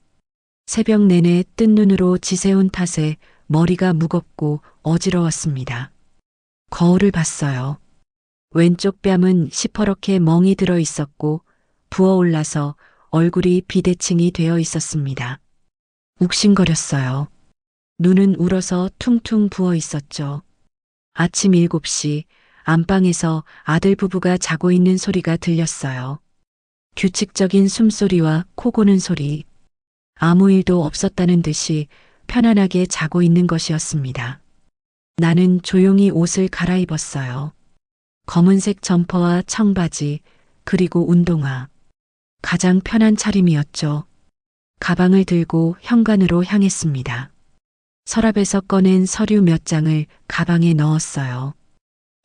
새벽 내내 뜬 눈으로 지새운 탓에 머리가 무겁고 어지러웠습니다. 거울을 봤어요. 왼쪽 뺨은 시퍼렇게 멍이 들어 있었고 부어올라서 얼굴이 비대칭이 되어 있었습니다. 욱신거렸어요. 눈은 울어서 퉁퉁 부어 있었죠. 아침 7시 안방에서 아들 부부가 자고 있는 소리가 들렸어요. 규칙적인 숨소리와 코 고는 소리. 아무 일도 없었다는 듯이 편안하게 자고 있는 것이었습니다. 나는 조용히 옷을 갈아입었어요. 검은색 점퍼와 청바지, 그리고 운동화. 가장 편한 차림이었죠. 가방을 들고 현관으로 향했습니다. 서랍에서 꺼낸 서류 몇 장을 가방에 넣었어요.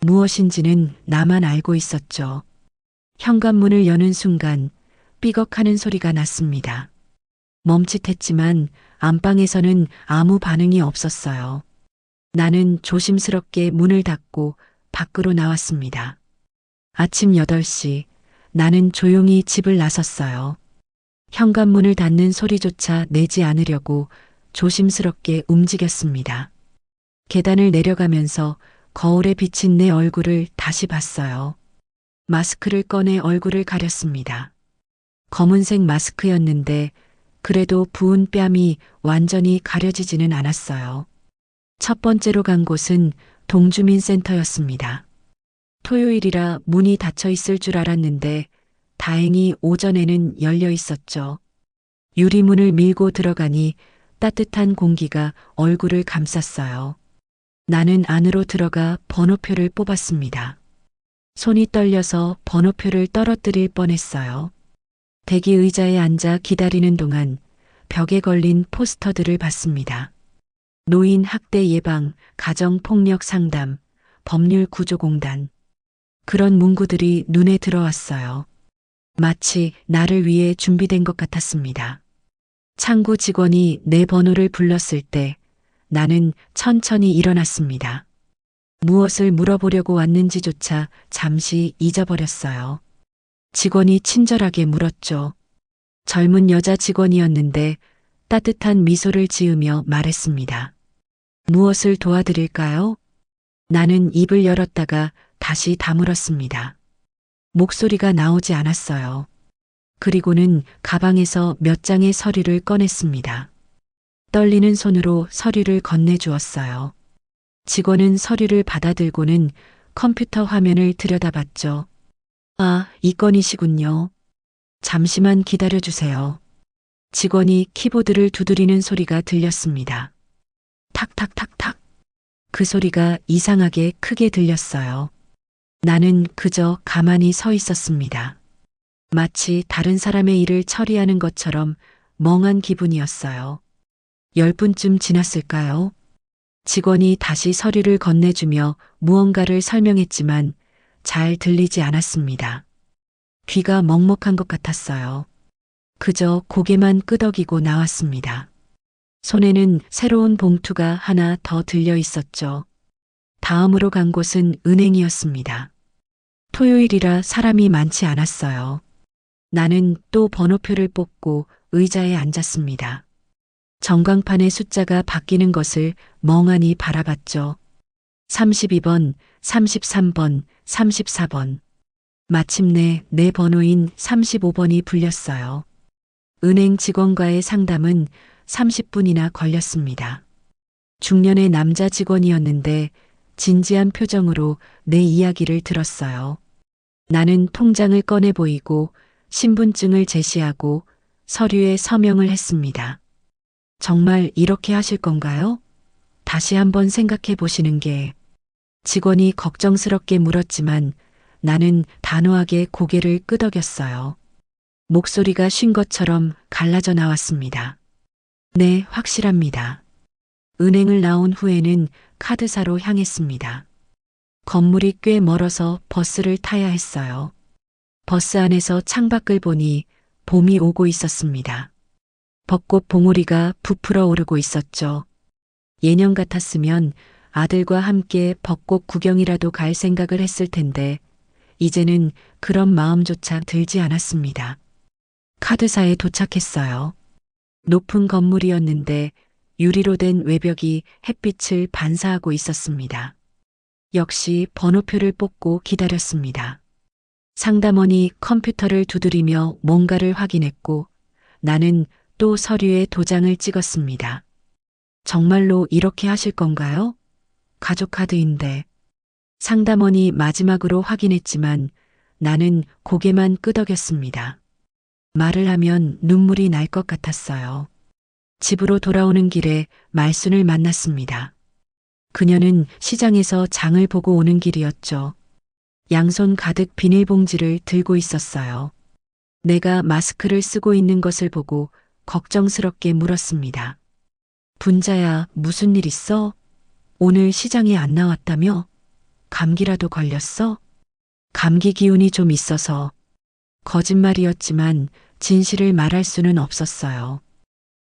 무엇인지는 나만 알고 있었죠. 현관문을 여는 순간 삐걱하는 소리가 났습니다. 멈칫했지만 안방에서는 아무 반응이 없었어요. 나는 조심스럽게 문을 닫고 밖으로 나왔습니다. 아침 8시 나는 조용히 집을 나섰어요. 현관문을 닫는 소리조차 내지 않으려고 조심스럽게 움직였습니다. 계단을 내려가면서 거울에 비친 내 얼굴을 다시 봤어요. 마스크를 꺼내 얼굴을 가렸습니다. 검은색 마스크였는데 그래도 부은 뺨이 완전히 가려지지는 않았어요. 첫 번째로 간 곳은 동주민센터였습니다. 토요일이라 문이 닫혀 있을 줄 알았는데 다행히 오전에는 열려 있었죠. 유리문을 밀고 들어가니 따뜻한 공기가 얼굴을 감쌌어요. 나는 안으로 들어가 번호표를 뽑았습니다. 손이 떨려서 번호표를 떨어뜨릴 뻔했어요. 대기 의자에 앉아 기다리는 동안 벽에 걸린 포스터들을 봤습니다. 노인 학대 예방, 가정폭력 상담, 법률 구조공단. 그런 문구들이 눈에 들어왔어요. 마치 나를 위해 준비된 것 같았습니다. 창구 직원이 내 번호를 불렀을 때 나는 천천히 일어났습니다. 무엇을 물어보려고 왔는지조차 잠시 잊어버렸어요. 직원이 친절하게 물었죠. 젊은 여자 직원이었는데 따뜻한 미소를 지으며 말했습니다. 무엇을 도와드릴까요? 나는 입을 열었다가 다시 다물었습니다. 목소리가 나오지 않았어요. 그리고는 가방에서 몇 장의 서류를 꺼냈습니다. 떨리는 손으로 서류를 건네주었어요. 직원은 서류를 받아들고는 컴퓨터 화면을 들여다봤죠. 아, 이 건이시군요. 잠시만 기다려주세요. 직원이 키보드를 두드리는 소리가 들렸습니다. 탁탁탁탁. 그 소리가 이상하게 크게 들렸어요. 나는 그저 가만히 서 있었습니다. 마치 다른 사람의 일을 처리하는 것처럼 멍한 기분이었어요. 10분쯤 지났을까요? 직원이 다시 서류를 건네주며 무언가를 설명했지만 잘 들리지 않았습니다. 귀가 먹먹한 것 같았어요. 그저 고개만 끄덕이고 나왔습니다. 손에는 새로운 봉투가 하나 더 들려 있었죠. 다음으로 간 곳은 은행이었습니다. 토요일이라 사람이 많지 않았어요. 나는 또 번호표를 뽑고 의자에 앉았습니다. 전광판의 숫자가 바뀌는 것을 멍하니 바라봤죠. 32번, 33번, 34번. 마침내 내 번호인 35번이 불렸어요. 은행 직원과의 상담은 30분이나 걸렸습니다. 중년의 남자 직원이었는데 진지한 표정으로 내 이야기를 들었어요. 나는 통장을 꺼내 보이고 신분증을 제시하고 서류에 서명을 했습니다. 정말 이렇게 하실 건가요? 다시 한번 생각해 보시는 게. 직원이 걱정스럽게 물었지만 나는 단호하게 고개를 끄덕였어요. 목소리가 쉰 것처럼 갈라져 나왔습니다. 네, 확실합니다. 은행을 나온 후에는 카드사로 향했습니다. 건물이 꽤 멀어서 버스를 타야 했어요. 버스 안에서 창밖을 보니 봄이 오고 있었습니다. 벚꽃 봉오리가 부풀어 오르고 있었죠. 예년 같았으면 아들과 함께 벚꽃 구경이라도 갈 생각을 했을 텐데 이제는 그런 마음조차 들지 않았습니다. 카드사에 도착했어요. 높은 건물이었는데 유리로 된 외벽이 햇빛을 반사하고 있었습니다. 역시 번호표를 뽑고 기다렸습니다. 상담원이 컴퓨터를 두드리며 뭔가를 확인했고 나는 또 서류에 도장을 찍었습니다. 정말로 이렇게 하실 건가요? 가족카드인데. 상담원이 마지막으로 확인했지만 나는 고개만 끄덕였습니다. 말을 하면 눈물이 날 것 같았어요. 집으로 돌아오는 길에 말순을 만났습니다. 그녀는 시장에서 장을 보고 오는 길이었죠. 양손 가득 비닐봉지를 들고 있었어요. 내가 마스크를 쓰고 있는 것을 보고 걱정스럽게 물었습니다. 분자야, 무슨 일 있어? 오늘 시장에 안 나왔다며? 감기라도 걸렸어? 감기 기운이 좀 있어서. 거짓말이었지만 진실을 말할 수는 없었어요.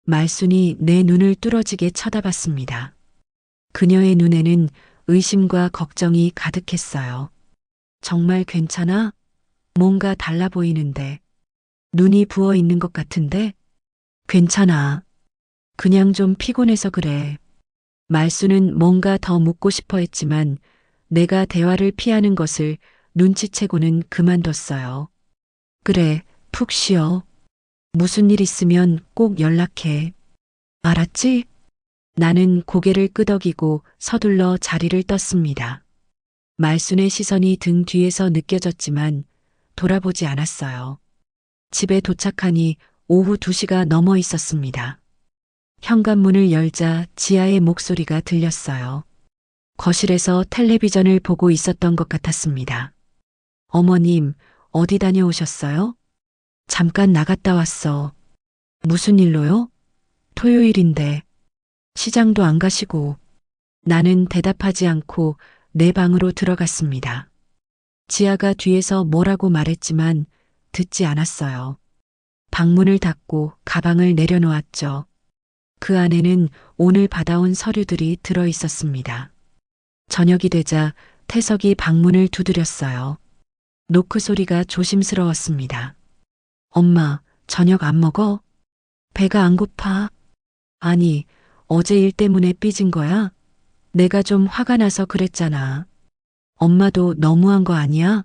말순이 내 눈을 뚫어지게 쳐다봤습니다. 그녀의 눈에는 의심과 걱정이 가득했어요. 정말 괜찮아? 뭔가 달라 보이는데. 눈이 부어 있는 것 같은데? 괜찮아. 그냥 좀 피곤해서 그래. 말수는 뭔가 더 묻고 싶어 했지만 내가 대화를 피하는 것을 눈치채고는 그만뒀어요. 그래, 푹 쉬어. 무슨 일 있으면 꼭 연락해. 알았지? 나는 고개를 끄덕이고 서둘러 자리를 떴습니다. 말순의 시선이 등 뒤에서 느껴졌지만 돌아보지 않았어요. 집에 도착하니 오후 2시가 넘어 있었습니다. 현관문을 열자 지아의 목소리가 들렸어요. 거실에서 텔레비전을 보고 있었던 것 같았습니다. 어머님, 어디 다녀오셨어요? 잠깐 나갔다 왔어. 무슨 일로요? 토요일인데. 시장도 안 가시고. 나는 대답하지 않고 내 방으로 들어갔습니다. 지아가 뒤에서 뭐라고 말했지만 듣지 않았어요. 방문을 닫고 가방을 내려놓았죠. 그 안에는 오늘 받아온 서류들이 들어 있었습니다. 저녁이 되자 태석이 방문을 두드렸어요. 노크 소리가 조심스러웠습니다. 엄마, 저녁 안 먹어? 배가 안 고파? 아니, 어제 일 때문에 삐진 거야? 내가 좀 화가 나서 그랬잖아. 엄마도 너무한 거 아니야?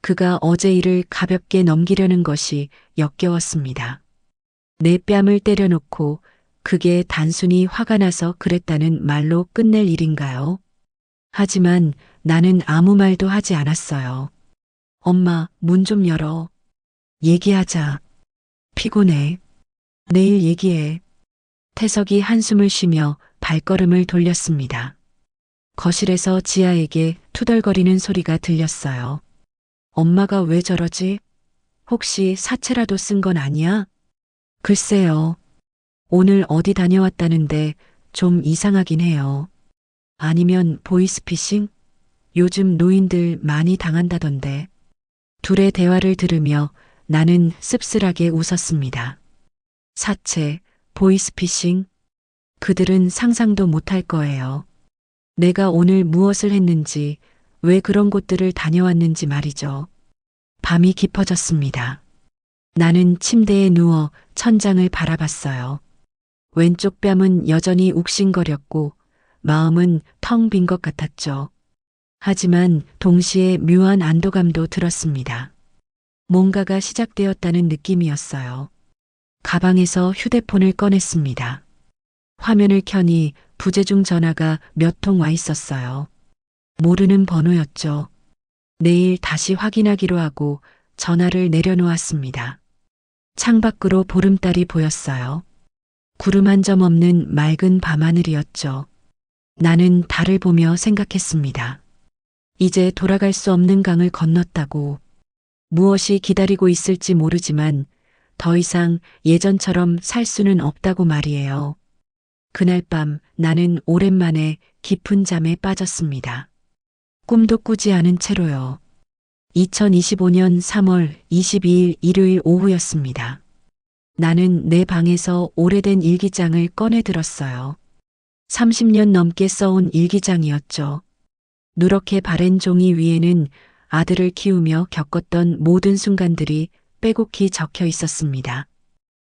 그가 어제 일을 가볍게 넘기려는 것이 역겨웠습니다. 내 뺨을 때려놓고 그게 단순히 화가 나서 그랬다는 말로 끝낼 일인가요? 하지만 나는 아무 말도 하지 않았어요. 엄마, 문 좀 열어. 얘기하자. 피곤해. 내일 얘기해. 태석이 한숨을 쉬며 발걸음을 돌렸습니다. 거실에서 지아에게 투덜거리는 소리가 들렸어요. 엄마가 왜 저러지? 혹시 사채라도 쓴 건 아니야? 글쎄요. 오늘 어디 다녀왔다는데 좀 이상하긴 해요. 아니면 보이스피싱? 요즘 노인들 많이 당한다던데. 둘의 대화를 들으며 나는 씁쓸하게 웃었습니다. 사채, 보이스피싱? 그들은 상상도 못할 거예요. 내가 오늘 무엇을 했는지, 왜 그런 곳들을 다녀왔는지 말이죠. 밤이 깊어졌습니다. 나는 침대에 누워 천장을 바라봤어요. 왼쪽 뺨은 여전히 욱신거렸고 마음은 텅 빈 것 같았죠. 하지만 동시에 묘한 안도감도 들었습니다. 뭔가가 시작되었다는 느낌이었어요. 가방에서 휴대폰을 꺼냈습니다. 화면을 켜니 부재중 전화가 몇 통 와 있었어요. 모르는 번호였죠. 내일 다시 확인하기로 하고 전화를 내려놓았습니다. 창밖으로 보름달이 보였어요. 구름 한 점 없는 맑은 밤하늘이었죠. 나는 달을 보며 생각했습니다. 이제 돌아갈 수 없는 강을 건넜다고. 무엇이 기다리고 있을지 모르지만 더 이상 예전처럼 살 수는 없다고 말이에요. 그날 밤 나는 오랜만에 깊은 잠에 빠졌습니다. 꿈도 꾸지 않은 채로요. 2025년 3월 22일 일요일 오후였습니다. 나는 내 방에서 오래된 일기장을 꺼내 들었어요. 30년 넘게 써온 일기장이었죠. 누렇게 바랜 종이 위에는 아들을 키우며 겪었던 모든 순간들이 빼곡히 적혀 있었습니다.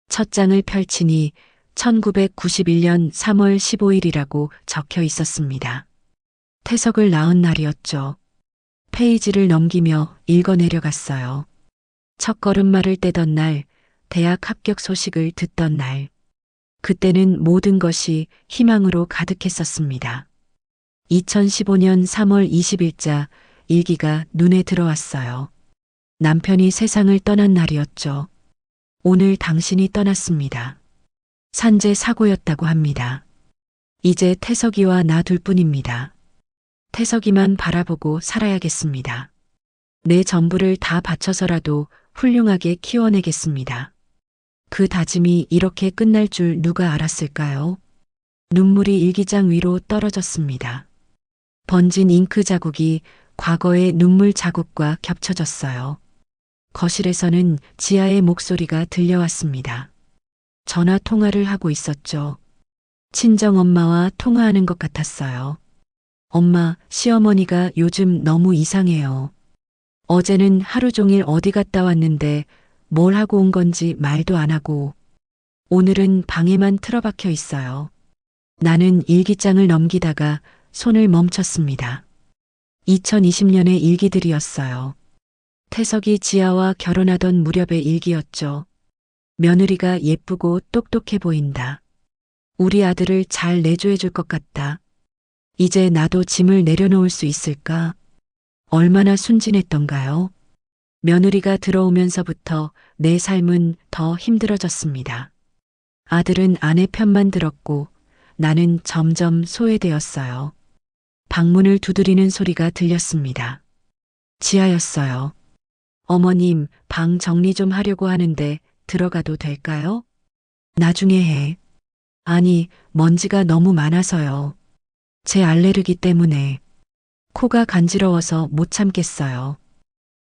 첫 장을 펼치니 1991년 3월 15일이라고 적혀 있었습니다. 태석을 낳은 날이었죠. 페이지를 넘기며 읽어내려갔어요. 첫 걸음마를 떼던 날, 대학 합격 소식을 듣던 날. 그때는 모든 것이 희망으로 가득했었습니다. 2015년 3월 20일자 일기가 눈에 들어왔어요. 남편이 세상을 떠난 날이었죠. 오늘 당신이 떠났습니다. 산재 사고였다고 합니다. 이제 태석이와 나 둘뿐입니다. 태석이만 바라보고 살아야겠습니다. 내 전부를 다 바쳐서라도 훌륭하게 키워내겠습니다. 그 다짐이 이렇게 끝날 줄 누가 알았을까요? 눈물이 일기장 위로 떨어졌습니다. 번진 잉크 자국이 과거의 눈물 자국과 겹쳐졌어요. 거실에서는 지아의 목소리가 들려왔습니다. 전화 통화를 하고 있었죠. 친정엄마와 통화하는 것 같았어요. 엄마, 시어머니가 요즘 너무 이상해요. 어제는 하루 종일 어디 갔다 왔는데 뭘 하고 온 건지 말도 안 하고 오늘은 방에만 틀어박혀 있어요. 나는 일기장을 넘기다가 손을 멈췄습니다. 2020년의 일기들이었어요. 태석이 지아와 결혼하던 무렵의 일기였죠. 며느리가 예쁘고 똑똑해 보인다. 우리 아들을 잘 내조해 줄 것 같다. 이제 나도 짐을 내려놓을 수 있을까? 얼마나 순진했던가요? 며느리가 들어오면서부터 내 삶은 더 힘들어졌습니다. 아들은 아내 편만 들었고 나는 점점 소외되었어요. 방문을 두드리는 소리가 들렸습니다. 지아였어요. 어머님, 방 정리 좀 하려고 하는데 들어가도 될까요? 나중에 해. 아니, 먼지가 너무 많아서요. 제 알레르기 때문에. 코가 간지러워서 못 참겠어요.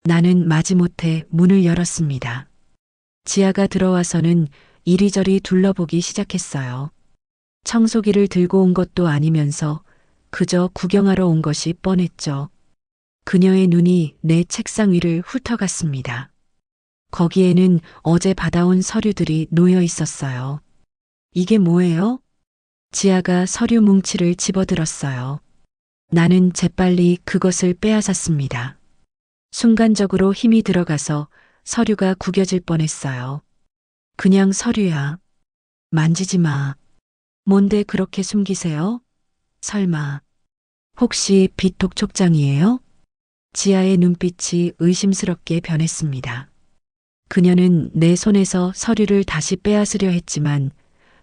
나는 마지못해 문을 열었습니다. 지아가 들어와서는 이리저리 둘러보기 시작했어요. 청소기를 들고 온 것도 아니면서 그저 구경하러 온 것이 뻔했죠. 그녀의 눈이 내 책상 위를 훑어갔습니다. 거기에는 어제 받아온 서류들이 놓여 있었어요. 이게 뭐예요? 지아가 서류 뭉치를 집어들었어요. 나는 재빨리 그것을 빼앗았습니다. 순간적으로 힘이 들어가서 서류가 구겨질 뻔했어요. 그냥 서류야. 만지지 마. 뭔데 그렇게 숨기세요? 설마. 혹시 빚 독촉장이에요? 지아의 눈빛이 의심스럽게 변했습니다. 그녀는 내 손에서 서류를 다시 빼앗으려 했지만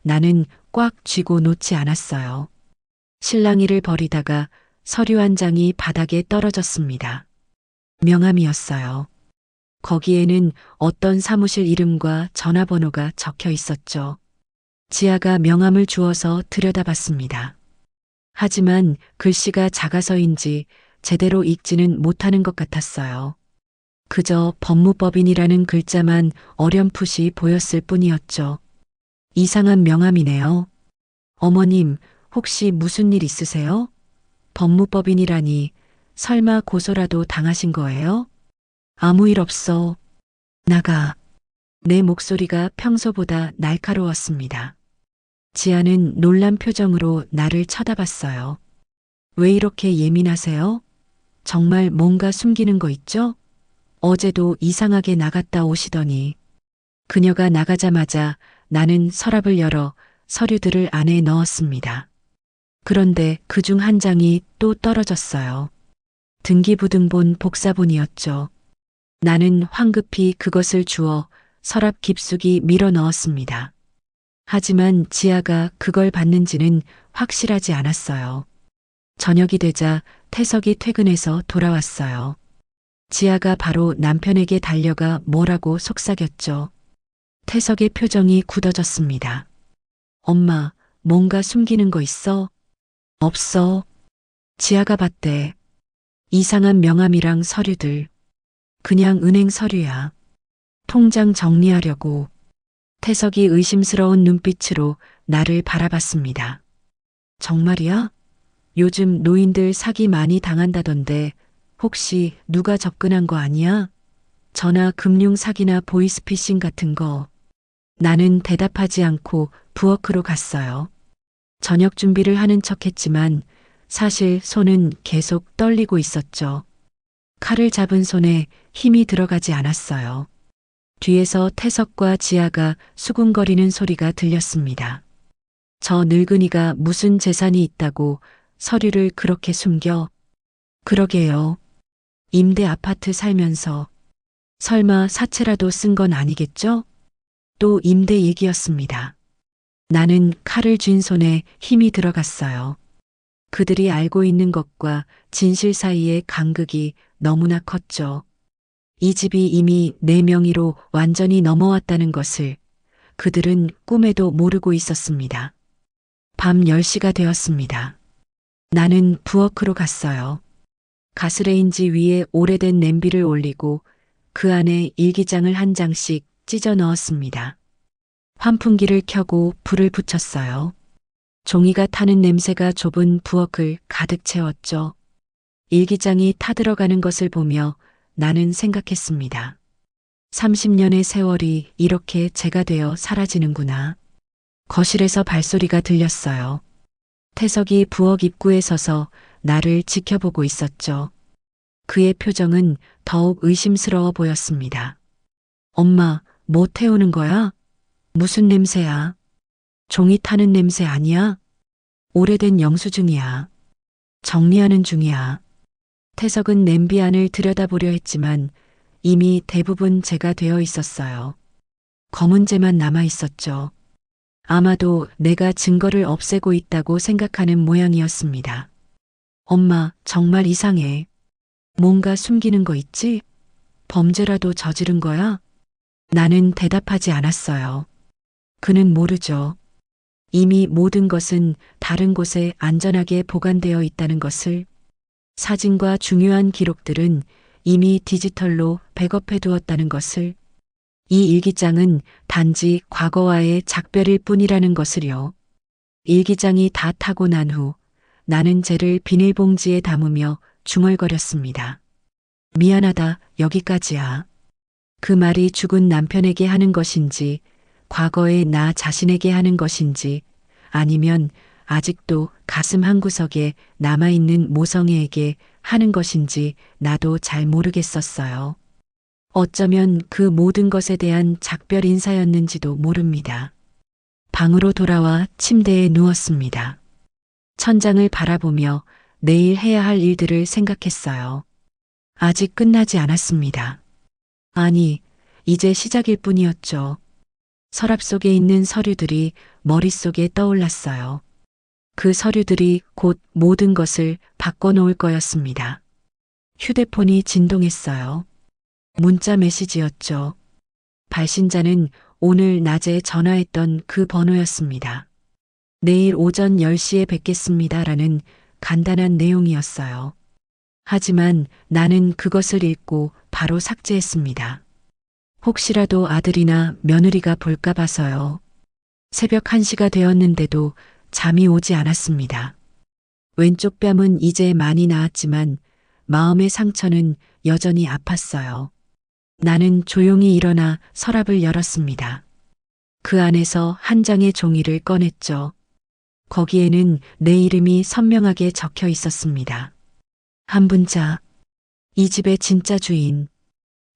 나는 꽉 쥐고 놓지 않았어요. 실랑이를 벌이다가 서류 한 장이 바닥에 떨어졌습니다. 명함이었어요. 거기에는 어떤 사무실 이름과 전화번호가 적혀 있었죠. 지아가 명함을 주워서 들여다봤습니다. 하지만 글씨가 작아서인지 제대로 읽지는 못하는 것 같았어요. 그저 법무법인이라는 글자만 어렴풋이 보였을 뿐이었죠. 이상한 명함이네요. 어머님, 혹시 무슨 일 있으세요? 법무법인이라니, 설마 고소라도 당하신 거예요? 아무 일 없어. 나가. 내 목소리가 평소보다 날카로웠습니다. 지아는 놀란 표정으로 나를 쳐다봤어요. 왜 이렇게 예민하세요? 정말 뭔가 숨기는 거 있죠? 어제도 이상하게 나갔다 오시더니. 그녀가 나가자마자 나는 서랍을 열어 서류들을 안에 넣었습니다. 그런데 그중 한 장이 또 떨어졌어요. 등기부등본 복사본이었죠. 나는 황급히 그것을 주워 서랍 깊숙이 밀어 넣었습니다. 하지만 지아가 그걸 받는지는 확실하지 않았어요. 저녁이 되자 태석이 퇴근해서 돌아왔어요. 지아가 바로 남편에게 달려가 뭐라고 속삭였죠. 태석의 표정이 굳어졌습니다. 엄마, 뭔가 숨기는 거 있어? 없어. 지아가 봤대. 이상한 명함이랑 서류들. 그냥 은행 서류야. 통장 정리하려고. 태석이 의심스러운 눈빛으로 나를 바라봤습니다. 정말이야? 요즘 노인들 사기 많이 당한다던데 혹시 누가 접근한 거 아니야? 전화 금융 사기나 보이스피싱 같은 거. 나는 대답하지 않고 부엌으로 갔어요. 저녁 준비를 하는 척 했지만 사실 손은 계속 떨리고 있었죠. 칼을 잡은 손에 힘이 들어가지 않았어요. 뒤에서 태석과 지아가 수군거리는 소리가 들렸습니다. 저 늙은이가 무슨 재산이 있다고 서류를 그렇게 숨겨? 그러게요. 임대 아파트 살면서 설마 사채라도 쓴 건 아니겠죠? 또 임대 얘기였습니다. 나는 칼을 쥔 손에 힘이 들어갔어요. 그들이 알고 있는 것과 진실 사이의 간극이 너무나 컸죠. 이 집이 이미 내 명의로 완전히 넘어왔다는 것을 그들은 꿈에도 모르고 있었습니다. 밤 10시가 되었습니다. 나는 부엌으로 갔어요. 가스레인지 위에 오래된 냄비를 올리고 그 안에 일기장을 한 장씩 찢어 넣었습니다. 환풍기를 켜고 불을 붙였어요. 종이가 타는 냄새가 좁은 부엌을 가득 채웠죠. 일기장이 타들어가는 것을 보며 나는 생각했습니다. 30년의 세월이 이렇게 재가 되어 사라지는구나. 거실에서 발소리가 들렸어요. 태석이 부엌 입구에 서서 나를 지켜보고 있었죠. 그의 표정은 더욱 의심스러워 보였습니다. 엄마, 뭐 태우는 거야? 무슨 냄새야? 종이 타는 냄새 아니야? 오래된 영수증이야. 정리하는 중이야. 태석은 냄비 안을 들여다보려 했지만 이미 대부분 재가 되어 있었어요. 검은재만 남아 있었죠. 아마도 내가 증거를 없애고 있다고 생각하는 모양이었습니다. 엄마, 정말 이상해. 뭔가 숨기는 거 있지? 범죄라도 저지른 거야? 나는 대답하지 않았어요. 그는 모르죠. 이미 모든 것은 다른 곳에 안전하게 보관되어 있다는 것을. 사진과 중요한 기록들은 이미 디지털로 백업해 두었다는 것을. 이 일기장은 단지 과거와의 작별일 뿐이라는 것을요. 일기장이 다 타고 난 후 나는 쟤를 비닐봉지에 담으며 중얼거렸습니다. 미안하다, 여기까지야. 그 말이 죽은 남편에게 하는 것인지, 과거의 나 자신에게 하는 것인지, 아니면 아직도 가슴 한구석에 남아있는 모성애에게 하는 것인지 나도 잘 모르겠었어요. 어쩌면 그 모든 것에 대한 작별 인사였는지도 모릅니다. 방으로 돌아와 침대에 누웠습니다. 천장을 바라보며 내일 해야 할 일들을 생각했어요. 아직 끝나지 않았습니다. 아니, 이제 시작일 뿐이었죠. 서랍 속에 있는 서류들이 머릿속에 떠올랐어요. 그 서류들이 곧 모든 것을 바꿔놓을 거였습니다. 휴대폰이 진동했어요. 문자 메시지였죠. 발신자는 오늘 낮에 전화했던 그 번호였습니다. 내일 오전 10시에 뵙겠습니다라는 간단한 내용이었어요. 하지만 나는 그것을 읽고 바로 삭제했습니다. 혹시라도 아들이나 며느리가 볼까 봐서요. 새벽 1시가 되었는데도 잠이 오지 않았습니다. 왼쪽 뺨은 이제 많이 나았지만 마음의 상처는 여전히 아팠어요. 나는 조용히 일어나 서랍을 열었습니다. 그 안에서 한 장의 종이를 꺼냈죠. 거기에는 내 이름이 선명하게 적혀 있었습니다. 한분자, 이 집의 진짜 주인.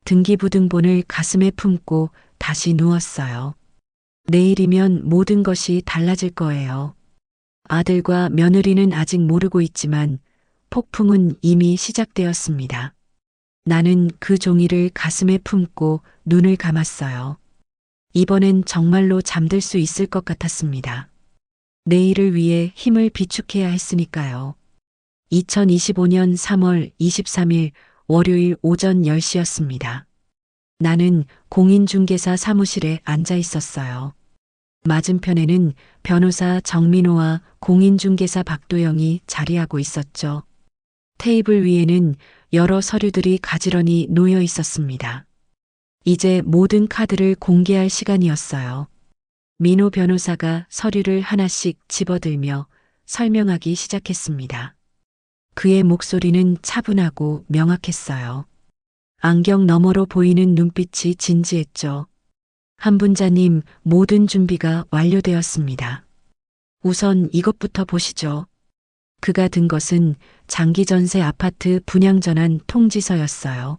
등기부등본을 가슴에 품고 다시 누웠어요. 내일이면 모든 것이 달라질 거예요. 아들과 며느리는 아직 모르고 있지만 폭풍은 이미 시작되었습니다. 나는 그 종이를 가슴에 품고 눈을 감았어요. 이번엔 정말로 잠들 수 있을 것 같았습니다. 내일을 위해 힘을 비축해야 했으니까요. 2025년 3월 23일 월요일 오전 10시였습니다. 나는 공인중개사 사무실에 앉아 있었어요. 맞은편에는 변호사 정민호와 공인중개사 박도영이 자리하고 있었죠. 테이블 위에는 여러 서류들이 가지런히 놓여 있었습니다. 이제 모든 카드를 공개할 시간이었어요. 민호 변호사가 서류를 하나씩 집어들며 설명하기 시작했습니다. 그의 목소리는 차분하고 명확했어요. 안경 너머로 보이는 눈빛이 진지했죠. 한분자님, 모든 준비가 완료되었습니다. 우선 이것부터 보시죠. 그가 든 것은 장기 전세 아파트 분양 전환 통지서였어요.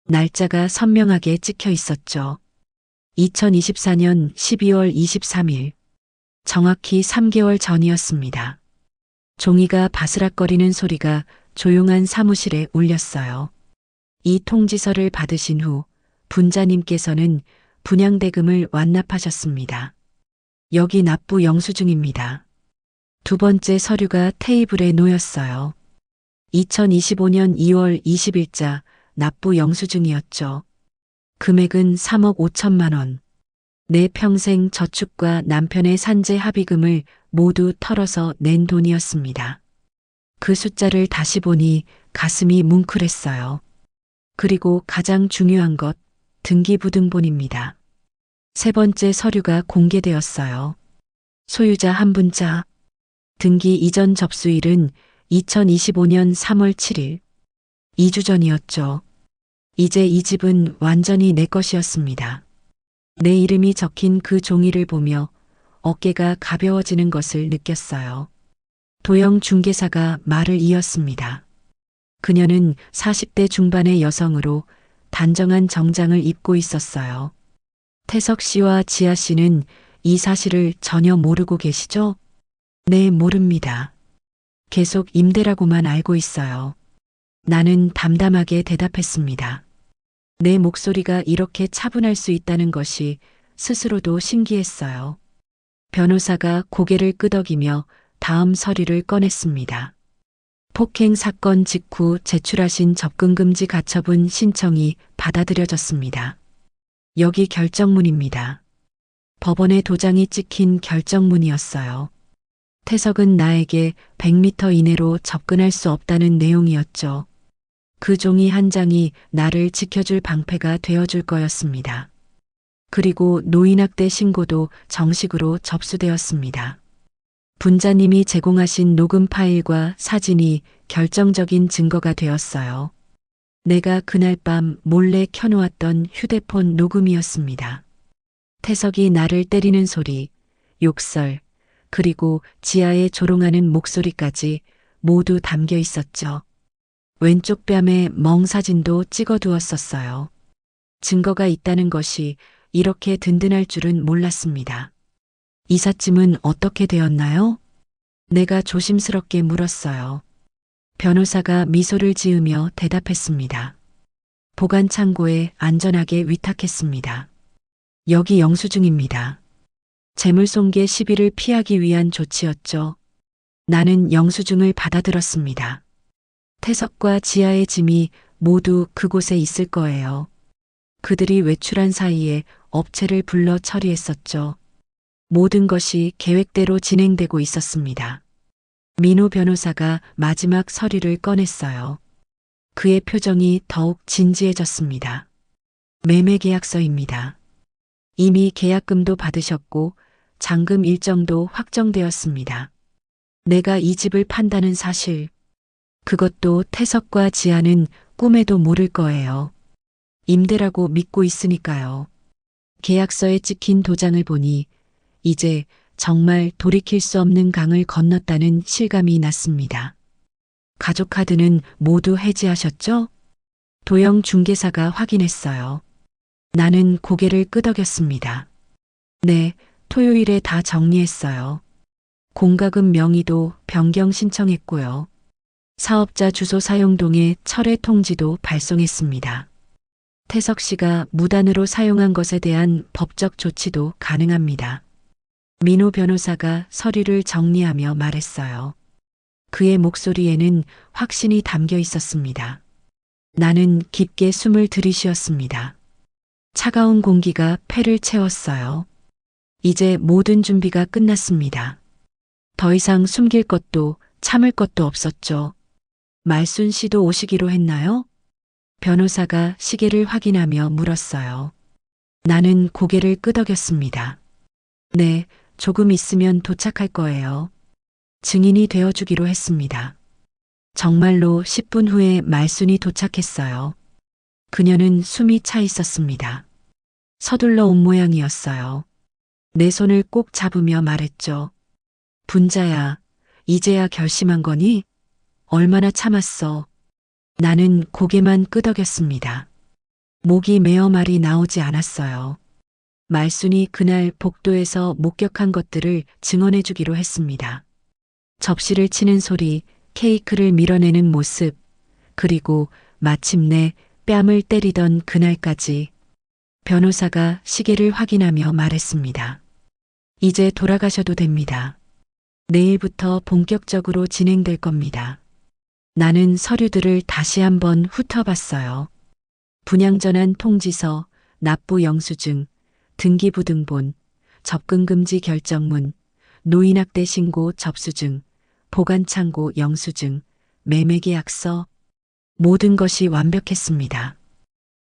날짜가 선명하게 찍혀 있었죠. 2024년 12월 23일. 정확히 3개월 전이었습니다. 종이가 바스락거리는 소리가 조용한 사무실에 울렸어요. 이 통지서를 받으신 후 분자님께서는 분양대금을 완납하셨습니다. 여기 납부 영수증입니다. 두 번째 서류가 테이블에 놓였어요. 2025년 2월 20일자 납부 영수증이었죠. 금액은 3억 5천만 원. 내 평생 저축과 남편의 산재 합의금을 모두 털어서 낸 돈이었습니다. 그 숫자를 다시 보니 가슴이 뭉클했어요. 그리고 가장 중요한 것, 등기부등본입니다. 세 번째 서류가 공개되었어요. 소유자 한분자. 등기 이전 접수일은 2025년 3월 7일. 2주 전이었죠. 이제 이 집은 완전히 내 것이었습니다. 내 이름이 적힌 그 종이를 보며 어깨가 가벼워지는 것을 느꼈어요. 도영 중개사가 말을 이었습니다. 그녀는 40대 중반의 여성으로 단정한 정장을 입고 있었어요. 태석 씨와 지아 씨는 이 사실을 전혀 모르고 계시죠? 네, 모릅니다. 계속 임대라고만 알고 있어요. 나는 담담하게 대답했습니다. 내 목소리가 이렇게 차분할 수 있다는 것이 스스로도 신기했어요. 변호사가 고개를 끄덕이며 다음 서류를 꺼냈습니다. 폭행 사건 직후 제출하신 접근금지 가처분 신청이 받아들여졌습니다. 여기 결정문입니다. 법원에 도장이 찍힌 결정문이었어요. 태석은 나에게 100m 이내로 접근할 수 없다는 내용이었죠. 그 종이 한 장이 나를 지켜줄 방패가 되어줄 거였습니다. 그리고 노인학대 신고도 정식으로 접수되었습니다. 분자님이 제공하신 녹음 파일과 사진이 결정적인 증거가 되었어요. 내가 그날 밤 몰래 켜놓았던 휴대폰 녹음이었습니다. 태석이 나를 때리는 소리, 욕설, 그리고 지하에 조롱하는 목소리까지 모두 담겨 있었죠. 왼쪽 뺨에 멍 사진도 찍어두었었어요. 증거가 있다는 것이 이렇게 든든할 줄은 몰랐습니다. 이삿짐은 어떻게 되었나요? 내가 조심스럽게 물었어요. 변호사가 미소를 지으며 대답했습니다. 보관 창고에 안전하게 위탁했습니다. 여기 영수증입니다. 재물손괴 시비를 피하기 위한 조치였죠. 나는 영수증을 받아들었습니다. 태석과 지하의 짐이 모두 그곳에 있을 거예요. 그들이 외출한 사이에 업체를 불러 처리했었죠. 모든 것이 계획대로 진행되고 있었습니다. 민호 변호사가 마지막 서류를 꺼냈어요. 그의 표정이 더욱 진지해졌습니다. 매매계약서입니다. 이미 계약금도 받으셨고 잔금 일정도 확정되었습니다. 내가 이 집을 판다는 사실, 그것도 태석과 지아는 꿈에도 모를 거예요. 임대라고 믿고 있으니까요. 계약서에 찍힌 도장을 보니 이제 정말 돌이킬 수 없는 강을 건넜다는 실감이 났습니다. 가족 카드는 모두 해지하셨죠? 도영 중개사가 확인했어요. 나는 고개를 끄덕였습니다. 네, 토요일에 다 정리했어요. 공과금 명의도 변경 신청했고요. 사업자 주소 사용동의 철회 통지도 발송했습니다. 태석 씨가 무단으로 사용한 것에 대한 법적 조치도 가능합니다. 민호 변호사가 서류를 정리하며 말했어요. 그의 목소리에는 확신이 담겨 있었습니다. 나는 깊게 숨을 들이쉬었습니다. 차가운 공기가 폐를 채웠어요. 이제 모든 준비가 끝났습니다. 더 이상 숨길 것도 참을 것도 없었죠. 말순 씨도 오시기로 했나요? 변호사가 시계를 확인하며 물었어요. 나는 고개를 끄덕였습니다. 네, 조금 있으면 도착할 거예요. 증인이 되어주기로 했습니다. 정말로 10분 후에 말순이 도착했어요. 그녀는 숨이 차 있었습니다. 서둘러 온 모양이었어요. 내 손을 꼭 잡으며 말했죠. 분자야, 이제야 결심한 거니? 얼마나 참았어. 나는 고개만 끄덕였습니다. 목이 메어 말이 나오지 않았어요. 말순이 그날 복도에서 목격한 것들을 증언해 주기로 했습니다. 접시를 치는 소리, 케이크를 밀어내는 모습, 그리고 마침내 뺨을 때리던 그날까지. 변호사가 시계를 확인하며 말했습니다. 이제 돌아가셔도 됩니다. 내일부터 본격적으로 진행될 겁니다. 나는 서류들을 다시 한번 훑어봤어요. 분양전환 통지서, 납부 영수증, 등기부등본, 접근금지 결정문, 노인학대 신고 접수증, 보관창고 영수증, 매매계약서, 모든 것이 완벽했습니다.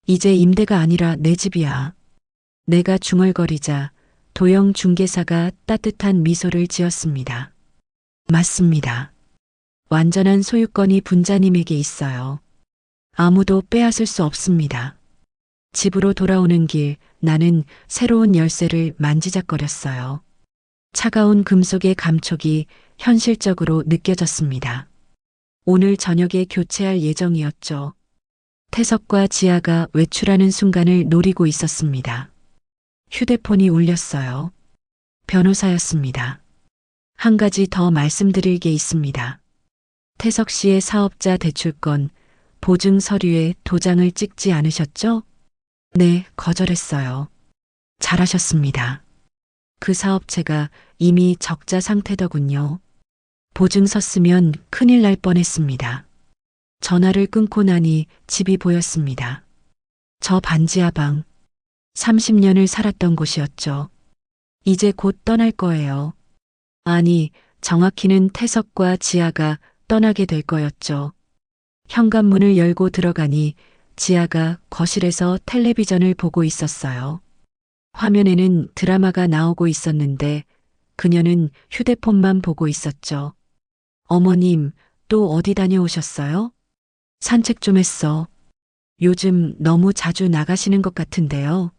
이제 임대가 아니라 내 집이야. 내가 중얼거리자 도영 중개사가 따뜻한 미소를 지었습니다. 맞습니다. 완전한 소유권이 분자님에게 있어요. 아무도 빼앗을 수 없습니다. 집으로 돌아오는 길 나는 새로운 열쇠를 만지작거렸어요. 차가운 금속의 감촉이 현실적으로 느껴졌습니다. 오늘 저녁에 교체할 예정이었죠. 태석과 지아가 외출하는 순간을 노리고 있었습니다. 휴대폰이 울렸어요. 변호사였습니다. 한 가지 더 말씀드릴 게 있습니다. 태석 씨의 사업자 대출권, 보증 서류에 도장을 찍지 않으셨죠? 네, 거절했어요. 잘하셨습니다. 그 사업체가 이미 적자 상태더군요. 보증 섰으면 큰일 날 뻔했습니다. 전화를 끊고 나니 집이 보였습니다. 저 반지하방, 30년을 살았던 곳이었죠. 이제 곧 떠날 거예요. 아니, 정확히는 태석과 지아가 떠나게 될 거였죠. 현관문을 열고 들어가니 지아가 거실에서 텔레비전을 보고 있었어요. 화면에는 드라마가 나오고 있었는데 그녀는 휴대폰만 보고 있었죠. 어머님, 또 어디 다녀오셨어요? 산책 좀 했어. 요즘 너무 자주 나가시는 것 같은데요.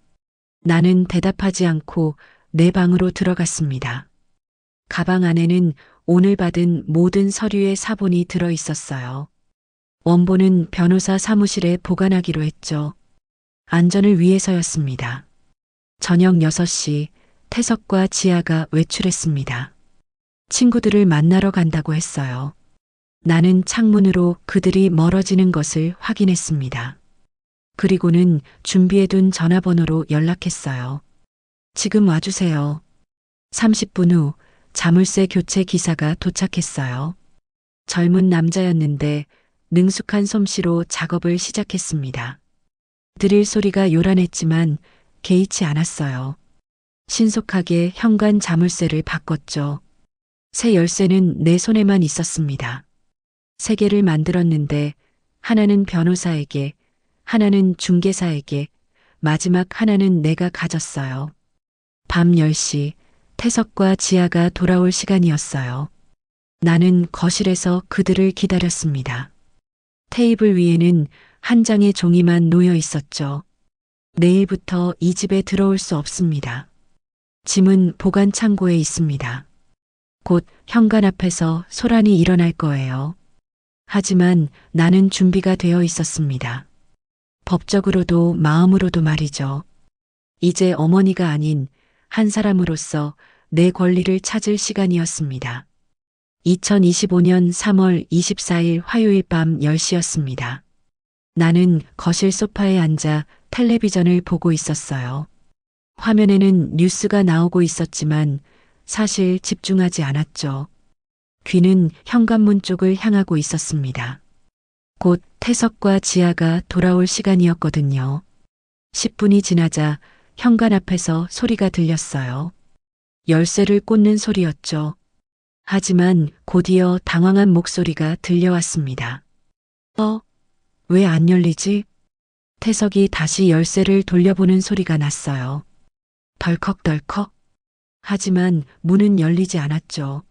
나는 대답하지 않고 내 방으로 들어갔습니다. 가방 안에는 오늘 받은 모든 서류의 사본이 들어 있었어요. 원본은 변호사 사무실에 보관하기로 했죠. 안전을 위해서였습니다. 저녁 6시 태석과 지아가 외출했습니다. 친구들을 만나러 간다고 했어요. 나는 창문으로 그들이 멀어지는 것을 확인했습니다. 그리고는 준비해둔 전화번호로 연락했어요. 지금 와주세요. 30분 후 자물쇠 교체 기사가 도착했어요. 젊은 남자였는데 능숙한 솜씨로 작업을 시작했습니다. 드릴 소리가 요란했지만 개의치 않았어요. 신속하게 현관 자물쇠를 바꿨죠. 새 열쇠는 내 손에만 있었습니다. 3개를 만들었는데 하나는 변호사에게, 하나는 중개사에게, 마지막 하나는 내가 가졌어요. 밤 10시 태석과 지아가 돌아올 시간이었어요. 나는 거실에서 그들을 기다렸습니다. 테이블 위에는 한 장의 종이만 놓여 있었죠. 내일부터 이 집에 들어올 수 없습니다. 짐은 보관 창고에 있습니다. 곧 현관 앞에서 소란이 일어날 거예요. 하지만 나는 준비가 되어 있었습니다. 법적으로도 마음으로도 말이죠. 이제 어머니가 아닌 한 사람으로서 내 권리를 찾을 시간이었습니다. 2025년 3월 24일 화요일 밤 10시였습니다. 나는 거실 소파에 앉아 텔레비전을 보고 있었어요. 화면에는 뉴스가 나오고 있었지만 사실 집중하지 않았죠. 귀는 현관문 쪽을 향하고 있었습니다. 곧 태석과 지아가 돌아올 시간이었거든요. 10분이 지나자 현관 앞에서 소리가 들렸어요. 열쇠를 꽂는 소리였죠. 하지만 곧이어 당황한 목소리가 들려왔습니다. 왜 안 열리지? 태석이 다시 열쇠를 돌려보는 소리가 났어요. 덜컥덜컥. 하지만 문은 열리지 않았죠.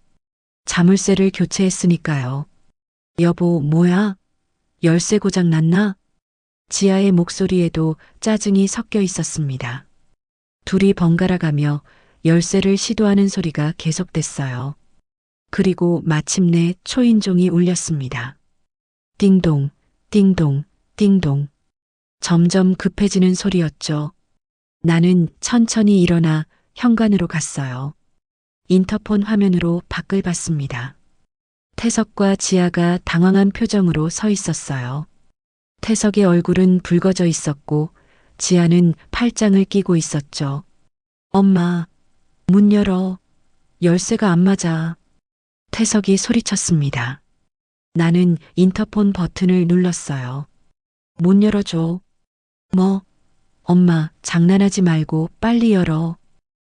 자물쇠를 교체했으니까요. 여보, 뭐야? 열쇠 고장 났나? 지아의 목소리에도 짜증이 섞여 있었습니다. 둘이 번갈아 가며 열쇠를 시도하는 소리가 계속됐어요. 그리고 마침내 초인종이 울렸습니다. 띵동, 띵동, 띵동. 점점 급해지는 소리였죠. 나는 천천히 일어나 현관으로 갔어요. 인터폰 화면으로 밖을 봤습니다. 태석과 지아가 당황한 표정으로 서 있었어요. 태석의 얼굴은 붉어져 있었고 지아는 팔짱을 끼고 있었죠. 엄마, 문 열어. 열쇠가 안 맞아. 태석이 소리쳤습니다. 나는 인터폰 버튼을 눌렀어요. 문 열어줘. 뭐? 엄마, 장난하지 말고 빨리 열어.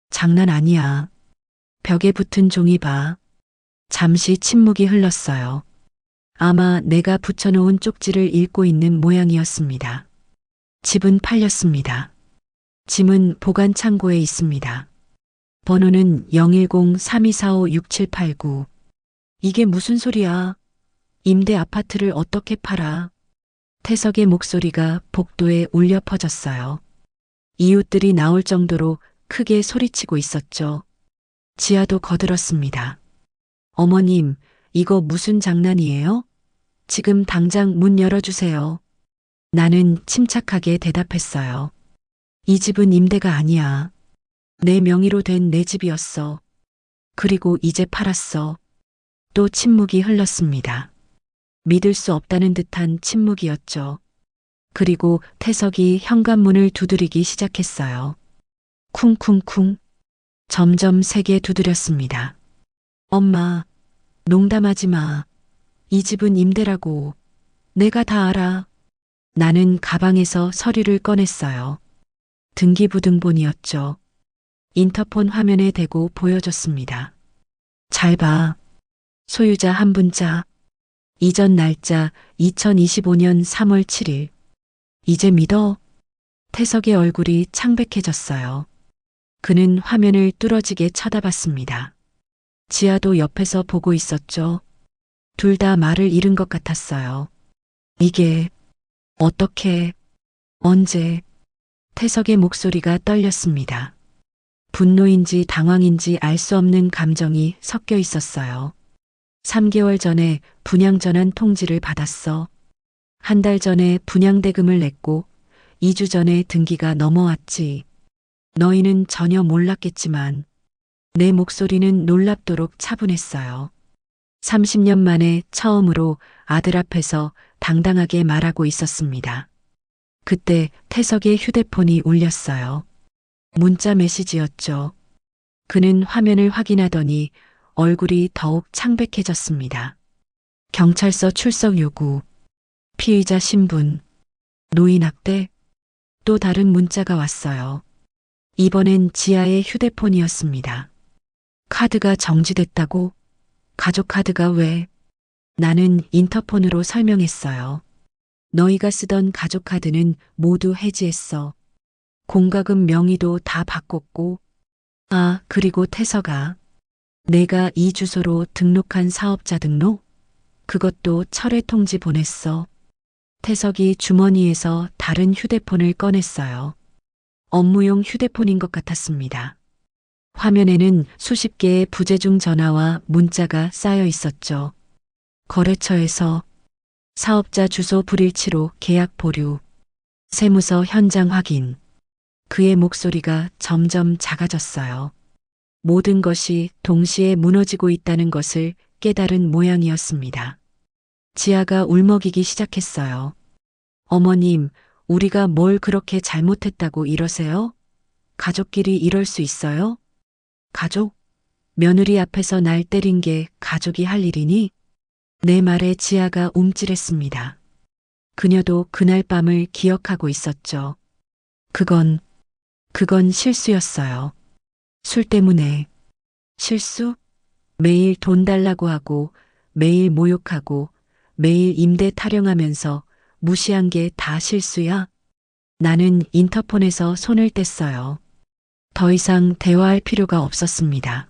장난 아니야. 벽에 붙은 종이 봐. 잠시 침묵이 흘렀어요. 아마 내가 붙여놓은 쪽지를 읽고 있는 모양이었습니다. 집은 팔렸습니다. 짐은 보관 창고에 있습니다. 번호는 010-3245-6789. 이게 무슨 소리야? 임대 아파트를 어떻게 팔아? 태석의 목소리가 복도에 울려 퍼졌어요. 이웃들이 나올 정도로 크게 소리치고 있었죠. 지아도 거들었습니다. 어머님, 이거 무슨 장난이에요? 지금 당장 문 열어주세요. 나는 침착하게 대답했어요. 이 집은 임대가 아니야. 내 명의로 된 내 집이었어. 그리고 이제 팔았어. 또 침묵이 흘렀습니다. 믿을 수 없다는 듯한 침묵이었죠. 그리고 태석이 현관문을 두드리기 시작했어요. 쿵쿵쿵. 점점 세게 두드렸습니다. 엄마, 농담하지 마. 이 집은 임대라고. 내가 다 알아. 나는 가방에서 서류를 꺼냈어요. 등기부등본이었죠. 인터폰 화면에 대고 보여줬습니다. 잘 봐. 소유자 한 분자. 이전 날짜 2025년 3월 7일. 이제 믿어? 태석의 얼굴이 창백해졌어요. 그는 화면을 뚫어지게 쳐다봤습니다. 지아도 옆에서 보고 있었죠. 둘 다 말을 잃은 것 같았어요. 이게 어떻게, 언제, 태석의 목소리가 떨렸습니다. 분노인지 당황인지 알 수 없는 감정이 섞여 있었어요. 3개월 전에 분양 전환 통지를 받았어. 한 달 전에 분양대금을 냈고 2주 전에 등기가 넘어왔지. 너희는 전혀 몰랐겠지만 내 목소리는 놀랍도록 차분했어요. 30년 만에 처음으로 아들 앞에서 당당하게 말하고 있었습니다. 그때 태석의 휴대폰이 울렸어요. 문자 메시지였죠. 그는 화면을 확인하더니 얼굴이 더욱 창백해졌습니다. 경찰서 출석 요구, 피의자 신분, 노인 학대, 또 다른 문자가 왔어요. 이번엔 지아의 휴대폰이었습니다. 카드가 정지됐다고? 가족 카드가 왜? 나는 인터폰으로 설명했어요. 너희가 쓰던 가족 카드는 모두 해지했어. 공과금 명의도 다 바꿨고, 아, 그리고 태서가 내가 이 주소로 등록한 사업자 등록? 그것도 철회 통지 보냈어. 태석이 주머니에서 다른 휴대폰을 꺼냈어요. 업무용 휴대폰인 것 같았습니다. 화면에는 수십 개의 부재중 전화와 문자가 쌓여 있었죠. 거래처에서 사업자 주소 불일치로 계약 보류, 세무서 현장 확인. 그의 목소리가 점점 작아졌어요. 모든 것이 동시에 무너지고 있다는 것을 깨달은 모양이었습니다. 지아가 울먹이기 시작했어요. 어머님, 우리가 뭘 그렇게 잘못했다고 이러세요? 가족끼리 이럴 수 있어요? 가족? 며느리 앞에서 날 때린 게 가족이 할 일이니? 내 말에 지아가 움찔했습니다. 그녀도 그날 밤을 기억하고 있었죠. 그건 실수였어요. 술 때문에. 실수? 매일 돈 달라고 하고, 매일 모욕하고, 매일 임대 타령하면서 무시한 게 다 실수야? 나는 인터폰에서 손을 뗐어요. 더 이상 대화할 필요가 없었습니다.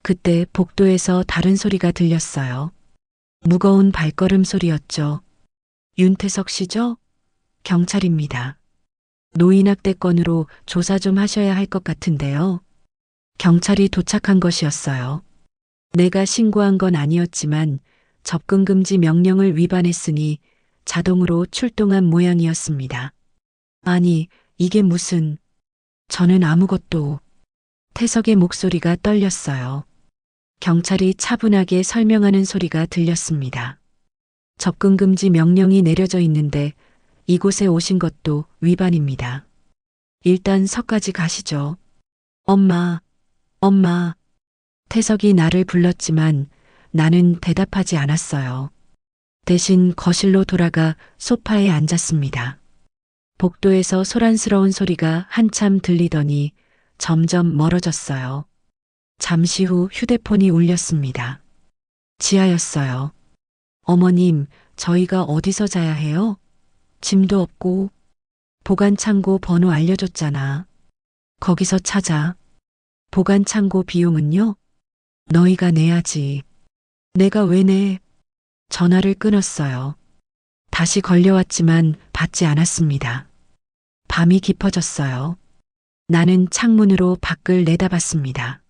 그때 복도에서 다른 소리가 들렸어요. 무거운 발걸음 소리였죠. 윤태석 씨죠? 경찰입니다. 노인학대 건으로 조사 좀 하셔야 할 것 같은데요. 경찰이 도착한 것이었어요. 내가 신고한 건 아니었지만 접근금지 명령을 위반했으니 자동으로 출동한 모양이었습니다. 아니, 이게 무슨... 저는 아무것도... 태석의 목소리가 떨렸어요. 경찰이 차분하게 설명하는 소리가 들렸습니다. 접근금지 명령이 내려져 있는데 이곳에 오신 것도 위반입니다. 일단 서까지 가시죠. 엄마, 엄마. 태석이 나를 불렀지만 나는 대답하지 않았어요. 대신 거실로 돌아가 소파에 앉았습니다. 복도에서 소란스러운 소리가 한참 들리더니 점점 멀어졌어요. 잠시 후 휴대폰이 울렸습니다. 지아였어요. 어머님, 저희가 어디서 자야 해요? 짐도 없고. 보관창고 번호 알려줬잖아. 거기서 찾아. 보관창고 비용은요? 너희가 내야지. 내가 왜 내? 전화를 끊었어요. 다시 걸려왔지만 받지 않았습니다. 밤이 깊어졌어요. 나는 창문으로 밖을 내다봤습니다.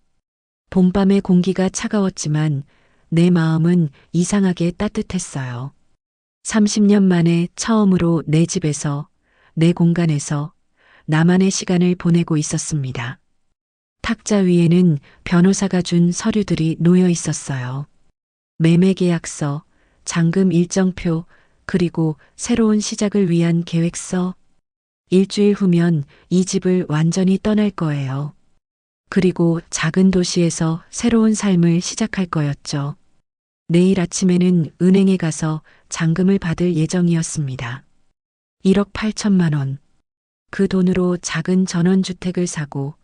봄밤의 공기가 차가웠지만 내 마음은 이상하게 따뜻했어요. 30년 만에 처음으로 내 집에서, 내 공간에서 나만의 시간을 보내고 있었습니다. 탁자 위에는 변호사가 준 서류들이 놓여 있었어요. 매매계약서, 잔금 일정표, 그리고 새로운 시작을 위한 계획서. 일주일 후면 이 집을 완전히 떠날 거예요. 그리고 작은 도시에서 새로운 삶을 시작할 거였죠. 내일 아침에는 은행에 가서 잔금을 받을 예정이었습니다. 1억 8천만 원. 그 돈으로 작은 전원주택을 사고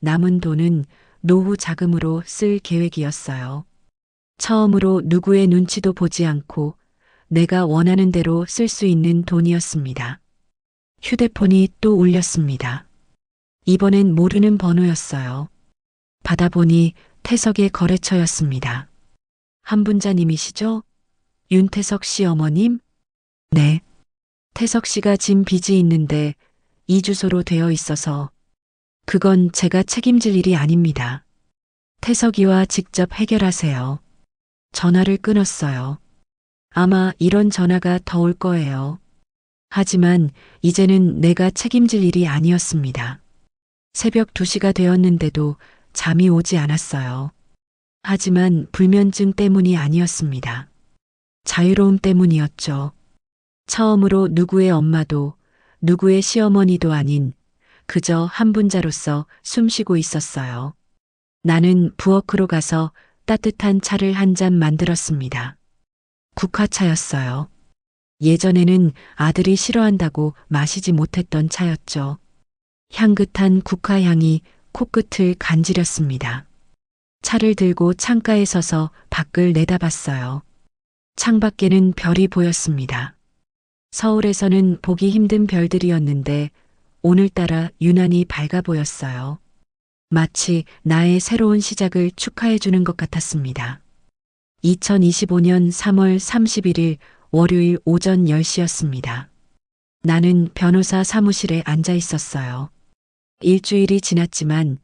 남은 돈은 노후 자금으로 쓸 계획이었어요. 처음으로 누구의 눈치도 보지 않고 내가 원하는 대로 쓸 수 있는 돈이었습니다. 휴대폰이 또 울렸습니다. 이번엔 모르는 번호였어요. 받아보니 태석의 거래처였습니다. 한분자님이시죠? 윤태석 씨 어머님? 네. 태석 씨가 진 빚이 있는데 이 주소로 되어 있어서 그건 제가 책임질 일이 아닙니다. 태석이와 직접 해결하세요. 전화를 끊었어요. 아마 이런 전화가 더 올 거예요. 하지만 이제는 내가 책임질 일이 아니었습니다. 새벽 2시가 되었는데도 잠이 오지 않았어요. 하지만 불면증 때문이 아니었습니다. 자유로움 때문이었죠. 처음으로 누구의 엄마도 누구의 시어머니도 아닌 그저 한분자로서 숨쉬고 있었어요. 나는 부엌으로 가서 따뜻한 차를 한 잔 만들었습니다. 국화차였어요. 예전에는 아들이 싫어한다고 마시지 못했던 차였죠. 향긋한 국화향이 코끝을 간지렸습니다. 차를 들고 창가에 서서 밖을 내다봤어요. 창밖에는 별이 보였습니다. 서울에서는 보기 힘든 별들이었는데 오늘따라 유난히 밝아 보였어요. 마치 나의 새로운 시작을 축하해 주는 것 같았습니다. 2025년 3월 31일 월요일 오전 10시였습니다. 나는 변호사 사무실에 앉아 있었어요. 일주일이 지났지만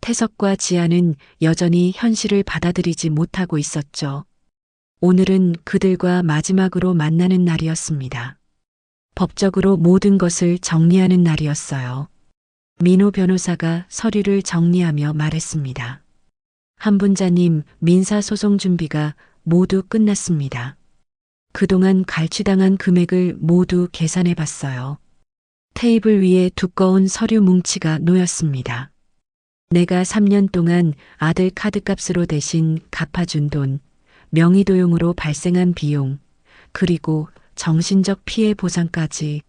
태석과 지아는 여전히 현실을 받아들이지 못하고 있었죠. 오늘은 그들과 마지막으로 만나는 날이었습니다. 법적으로 모든 것을 정리하는 날이었어요. 민호 변호사가 서류를 정리하며 말했습니다. 한분자님 민사소송 준비가 모두 끝났습니다. 그동안 갈취당한 금액을 모두 계산해 봤어요. 테이블 위에 두꺼운 서류 뭉치가 놓였습니다. 내가 3년 동안 아들 카드값으로 대신 갚아준 돈, 명의도용으로 발생한 비용, 그리고 정신적 피해 보상까지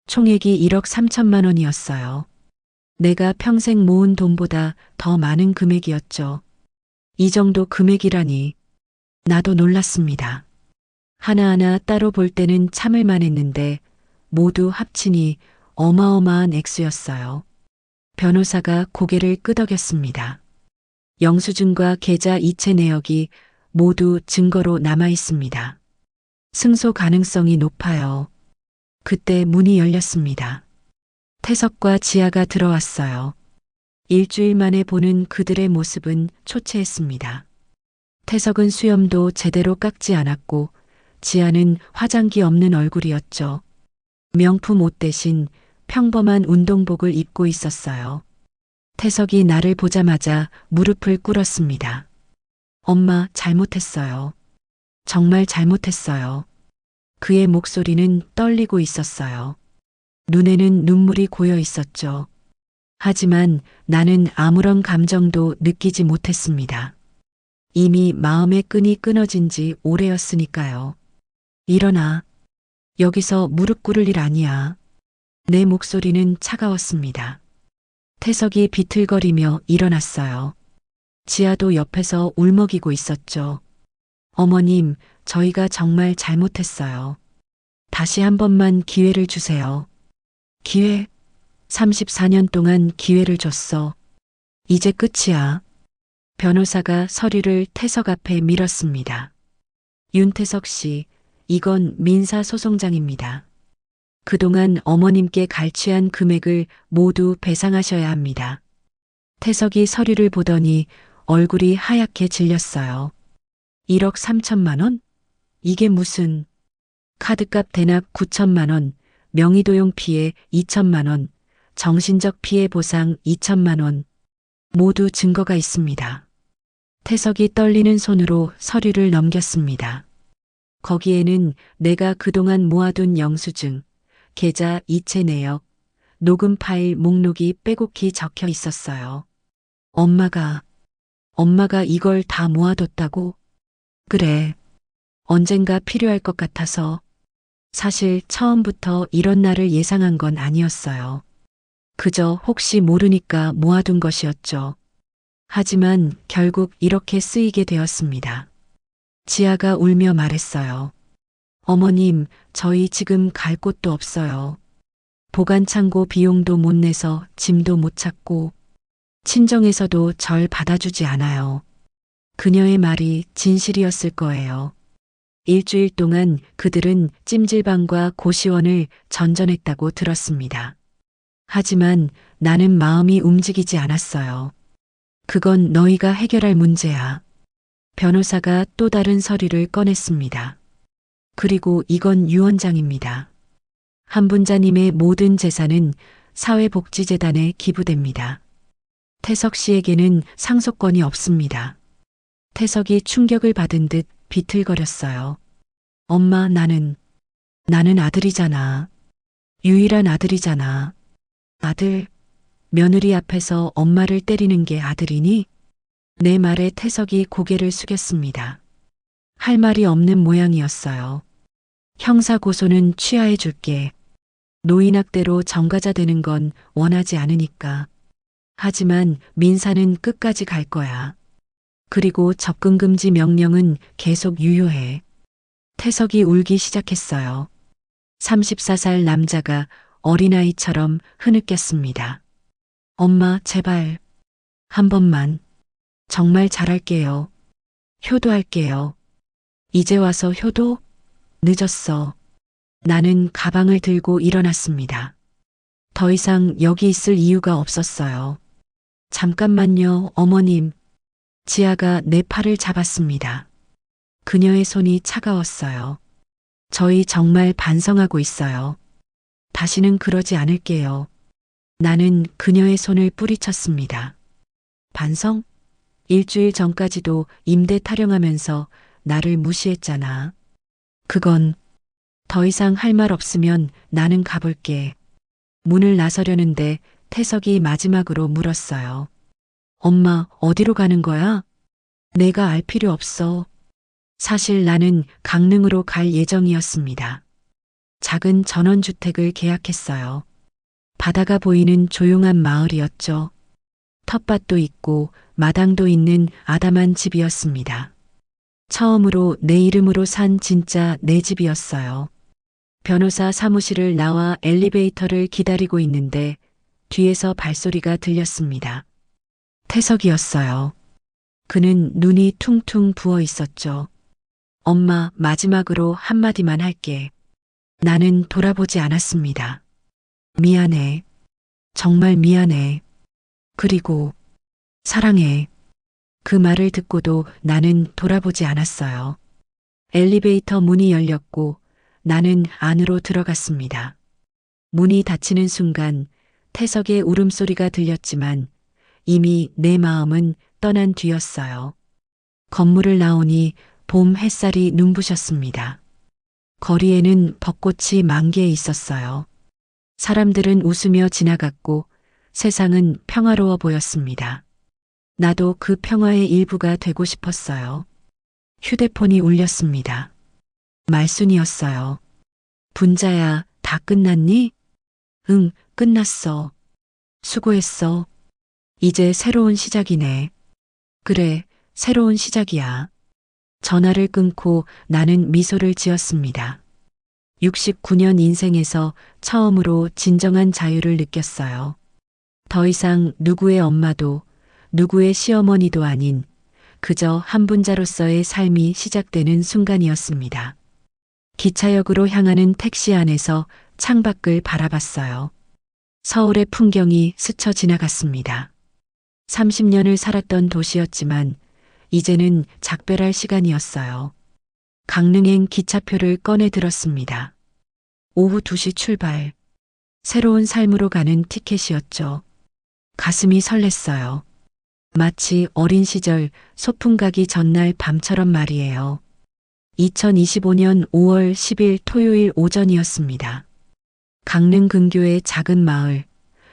총액이 1억 3천만 원이었어요. 내가 평생 모은 돈보다 더 많은 금액이었죠. 이 정도 금액이라니 나도 놀랐습니다. 하나하나 따로 볼 때는 참을만 했는데 모두 합치니 어마어마한 액수였어요. 변호사가 고개를 끄덕였습니다. 영수증과 계좌 이체 내역이 모두 증거로 남아 있습니다. 승소 가능성이 높아요. 그때 문이 열렸습니다. 태석과 지아가 들어왔어요. 일주일 만에 보는 그들의 모습은 초췌했습니다. 태석은 수염도 제대로 깎지 않았고 지아는 화장기 없는 얼굴이었죠. 명품 옷 대신 평범한 운동복을 입고 있었어요. 태석이 나를 보자마자 무릎을 꿇었습니다. 엄마, 잘못했어요. 정말 잘못했어요. 그의 목소리는 떨리고 있었어요. 눈에는 눈물이 고여 있었죠. 하지만 나는 아무런 감정도 느끼지 못했습니다. 이미 마음의 끈이 끊어진 지 오래였으니까요. 일어나. 여기서 무릎 꿇을 일 아니야. 내 목소리는 차가웠습니다. 태석이 비틀거리며 일어났어요. 지아도 옆에서 울먹이고 있었죠. 어머님, 저희가 정말 잘못했어요. 다시 한 번만 기회를 주세요. 기회? 34년 동안 기회를 줬어. 이제 끝이야. 변호사가 서류를 태석 앞에 밀었습니다. 윤태석 씨, 이건 민사소송장입니다. 그동안 어머님께 갈취한 금액을 모두 배상하셔야 합니다. 태석이 서류를 보더니 얼굴이 하얗게 질렸어요. 1억 3천만 원? 이게 무슨... 카드값 대납 9천만 원, 명의도용 피해 2천만 원, 정신적 피해 보상 2천만 원. 모두 증거가 있습니다. 태석이 떨리는 손으로 서류를 넘겼습니다. 거기에는 내가 그동안 모아둔 영수증, 계좌 이체 내역, 녹음 파일 목록이 빼곡히 적혀 있었어요. 엄마가 이걸 다 모아뒀다고? 그래. 언젠가 필요할 것 같아서. 사실 처음부터 이런 날을 예상한 건 아니었어요. 그저 혹시 모르니까 모아둔 것이었죠. 하지만 결국 이렇게 쓰이게 되었습니다. 지아가 울며 말했어요. 어머님, 저희 지금 갈 곳도 없어요. 보관창고 비용도 못 내서 짐도 못 찾고 친정에서도 절 받아주지 않아요. 그녀의 말이 진실이었을 거예요. 일주일 동안 그들은 찜질방과 고시원을 전전했다고 들었습니다. 하지만 나는 마음이 움직이지 않았어요. 그건 너희가 해결할 문제야. 변호사가 또 다른 서류를 꺼냈습니다. 그리고 이건 유언장입니다. 한분자님의 모든 재산은 사회복지재단에 기부됩니다. 태석 씨에게는 상속권이 없습니다. 태석이 충격을 받은 듯 비틀거렸어요. 엄마, 나는 아들이잖아. 유일한 아들이잖아. 아들, 며느리 앞에서 엄마를 때리는 게 아들이니? 내 말에 태석이 고개를 숙였습니다. 할 말이 없는 모양이었어요. 형사고소는 취하해 줄게. 노인학대로 정가자 되는 건 원하지 않으니까. 하지만 민사는 끝까지 갈 거야. 그리고 접근금지 명령은 계속 유효해. 태석이 울기 시작했어요. 34살 남자가 어린아이처럼 흐느꼈습니다. 엄마, 제발. 한 번만. 정말 잘할게요. 효도할게요. 이제 와서 효도? 늦었어. 나는 가방을 들고 일어났습니다. 더 이상 여기 있을 이유가 없었어요. 잠깐만요, 어머님. 지아가 내 팔을 잡았습니다. 그녀의 손이 차가웠어요. 저희 정말 반성하고 있어요. 다시는 그러지 않을게요. 나는 그녀의 손을 뿌리쳤습니다. 반성? 일주일 전까지도 임대 타령하면서 나를 무시했잖아. 그건 더 이상 할 말 없으면 나는 가볼게. 문을 나서려는데 태석이 마지막으로 물었어요. 엄마, 어디로 가는 거야? 내가 알 필요 없어. 사실 나는 강릉으로 갈 예정이었습니다. 작은 전원주택을 계약했어요. 바다가 보이는 조용한 마을이었죠. 텃밭도 있고 마당도 있는 아담한 집이었습니다. 처음으로 내 이름으로 산 진짜 내 집이었어요. 변호사 사무실을 나와 엘리베이터를 기다리고 있는데 뒤에서 발소리가 들렸습니다. 태석이었어요. 그는 눈이 퉁퉁 부어 있었죠. 엄마, 마지막으로 한마디만 할게. 나는 돌아보지 않았습니다. 미안해. 정말 미안해. 그리고 사랑해. 그 말을 듣고도 나는 돌아보지 않았어요. 엘리베이터 문이 열렸고 나는 안으로 들어갔습니다. 문이 닫히는 순간 태석의 울음소리가 들렸지만 이미 내 마음은 떠난 뒤였어요. 건물을 나오니 봄 햇살이 눈부셨습니다. 거리에는 벚꽃이 만개해 있었어요. 사람들은 웃으며 지나갔고 세상은 평화로워 보였습니다. 나도 그 평화의 일부가 되고 싶었어요. 휴대폰이 울렸습니다. 말순이었어요. 분자야, 다 끝났니? 응, 끝났어. 수고했어. 이제 새로운 시작이네. 그래, 새로운 시작이야. 전화를 끊고 나는 미소를 지었습니다. 69년 인생에서 처음으로 진정한 자유를 느꼈어요. 더 이상 누구의 엄마도 누구의 시어머니도 아닌 그저 한 분자로서의 삶이 시작되는 순간이었습니다. 기차역으로 향하는 택시 안에서 창밖을 바라봤어요. 서울의 풍경이 스쳐 지나갔습니다. 30년을 살았던 도시였지만 이제는 작별할 시간이었어요. 강릉행 기차표를 꺼내 들었습니다. 오후 2시 출발. 새로운 삶으로 가는 티켓이었죠. 가슴이 설렜어요. 마치 어린 시절 소풍 가기 전날 밤처럼 말이에요. 2025년 5월 10일 토요일 오전이었습니다. 강릉 근교의 작은 마을,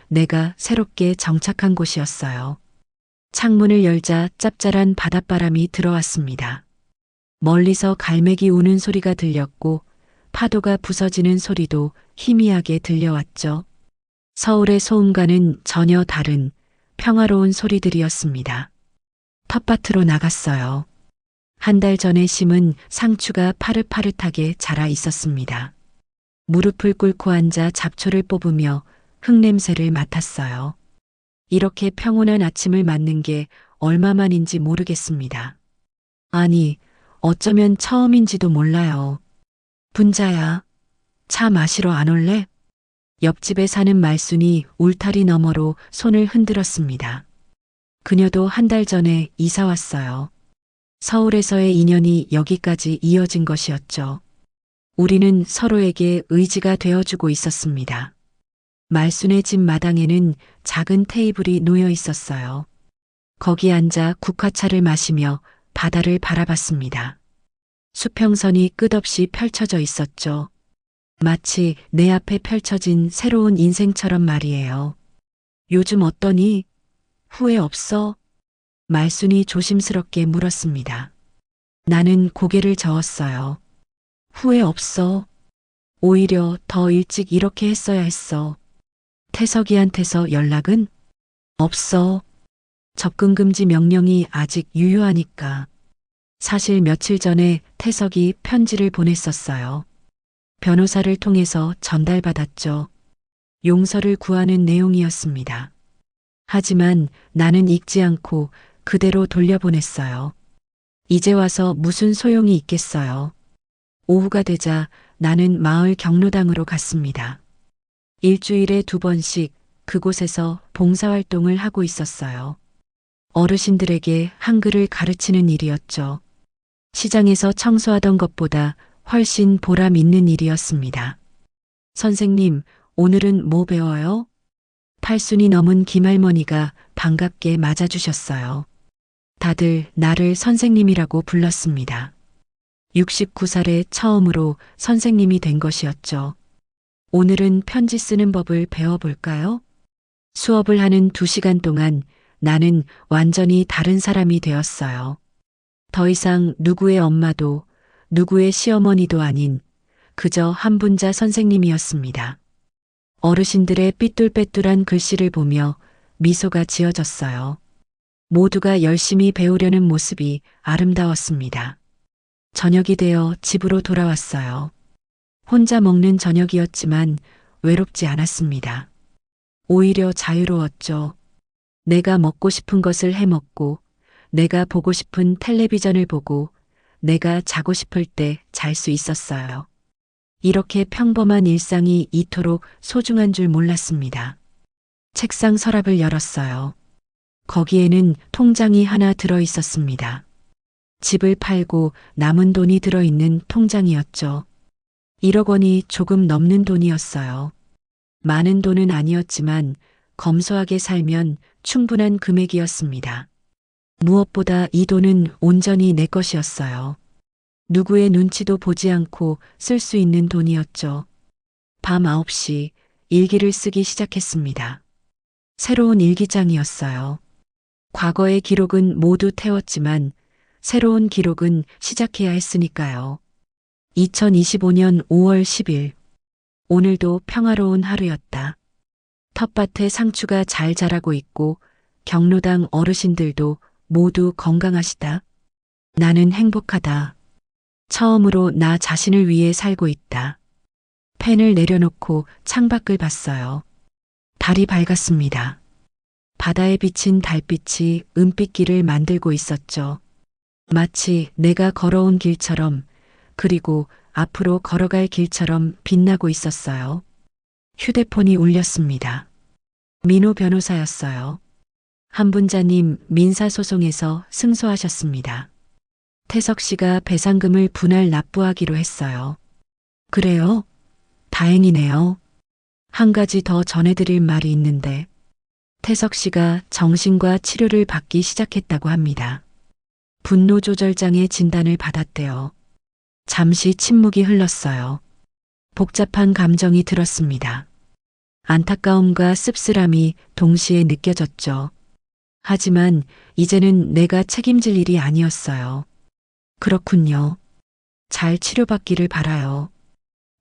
내가 새롭게 정착한 곳이었어요. 창문을 열자 짭짤한 바닷바람이 들어왔습니다. 멀리서 갈매기 우는 소리가 들렸고 파도가 부서지는 소리도 희미하게 들려왔죠. 서울의 소음과는 전혀 다른 평화로운 소리들이었습니다. 텃밭으로 나갔어요. 한 달 전에 심은 상추가 파릇파릇하게 자라 있었습니다. 무릎을 꿇고 앉아 잡초를 뽑으며 흙냄새를 맡았어요. 이렇게 평온한 아침을 맞는 게 얼마만인지 모르겠습니다. 아니, 어쩌면 처음인지도 몰라요. 분자야, 차 마시러 안 올래? 옆집에 사는 말순이 울타리 너머로 손을 흔들었습니다. 그녀도 한 달 전에 이사 왔어요. 서울에서의 인연이 여기까지 이어진 것이었죠. 우리는 서로에게 의지가 되어주고 있었습니다. 말순의 집 마당에는 작은 테이블이 놓여 있었어요. 거기 앉아 국화차를 마시며 바다를 바라봤습니다. 수평선이 끝없이 펼쳐져 있었죠. 마치 내 앞에 펼쳐진 새로운 인생처럼 말이에요. 요즘 어떠니? 후회 없어? 말순이 조심스럽게 물었습니다. 나는 고개를 저었어요. 후회 없어. 오히려 더 일찍 이렇게 했어야 했어. 태석이한테서 연락은? 없어. 접근금지 명령이 아직 유효하니까. 사실 며칠 전에 태석이 편지를 보냈었어요. 변호사를 통해서 전달받았죠. 용서를 구하는 내용이었습니다. 하지만 나는 읽지 않고 그대로 돌려보냈어요. 이제 와서 무슨 소용이 있겠어요. 오후가 되자 나는 마을 경로당으로 갔습니다. 일주일에 2번씩 그곳에서 봉사활동을 하고 있었어요. 어르신들에게 한글을 가르치는 일이었죠. 시장에서 청소하던 것보다 훨씬 보람 있는 일이었습니다. 선생님, 오늘은 뭐 배워요? 8순이 넘은 김할머니가 반갑게 맞아주셨어요. 다들 나를 선생님이라고 불렀습니다. 69살에 처음으로 선생님이 된 것이었죠. 오늘은 편지 쓰는 법을 배워볼까요? 수업을 하는 2시간 동안 나는 완전히 다른 사람이 되었어요. 더 이상 누구의 엄마도 누구의 시어머니도 아닌 그저 한 분자 선생님이었습니다. 어르신들의 삐뚤빼뚤한 글씨를 보며 미소가 지어졌어요. 모두가 열심히 배우려는 모습이 아름다웠습니다. 저녁이 되어 집으로 돌아왔어요. 혼자 먹는 저녁이었지만 외롭지 않았습니다. 오히려 자유로웠죠. 내가 먹고 싶은 것을 해 먹고, 내가 보고 싶은 텔레비전을 보고, 내가 자고 싶을 때 잘 수 있었어요. 이렇게 평범한 일상이 이토록 소중한 줄 몰랐습니다. 책상 서랍을 열었어요. 거기에는 통장이 하나 들어 있었습니다. 집을 팔고 남은 돈이 들어있는 통장이었죠. 1억 원이 조금 넘는 돈이었어요. 많은 돈은 아니었지만 검소하게 살면 충분한 금액이었습니다. 무엇보다 이 돈은 온전히 내 것이었어요. 누구의 눈치도 보지 않고 쓸 수 있는 돈이었죠. 밤 9시 일기를 쓰기 시작했습니다. 새로운 일기장이었어요. 과거의 기록은 모두 태웠지만 새로운 기록은 시작해야 했으니까요. 2025년 5월 10일. 오늘도 평화로운 하루였다. 텃밭에 상추가 잘 자라고 있고 경로당 어르신들도 모두 건강하시다. 나는 행복하다. 처음으로 나 자신을 위해 살고 있다. 펜을 내려놓고 창밖을 봤어요. 달이 밝았습니다. 바다에 비친 달빛이 은빛길을 만들고 있었죠. 마치 내가 걸어온 길처럼, 그리고 앞으로 걸어갈 길처럼 빛나고 있었어요. 휴대폰이 울렸습니다. 민호 변호사였어요. 한분자님 민사소송에서 승소하셨습니다. 태석 씨가 배상금을 분할 납부하기로 했어요. 그래요? 다행이네요. 한 가지 더 전해드릴 말이 있는데, 태석 씨가 정신과 치료를 받기 시작했다고 합니다. 분노조절장애 진단을 받았대요. 잠시 침묵이 흘렀어요. 복잡한 감정이 들었습니다. 안타까움과 씁쓸함이 동시에 느껴졌죠. 하지만 이제는 내가 책임질 일이 아니었어요. 그렇군요. 잘 치료받기를 바라요.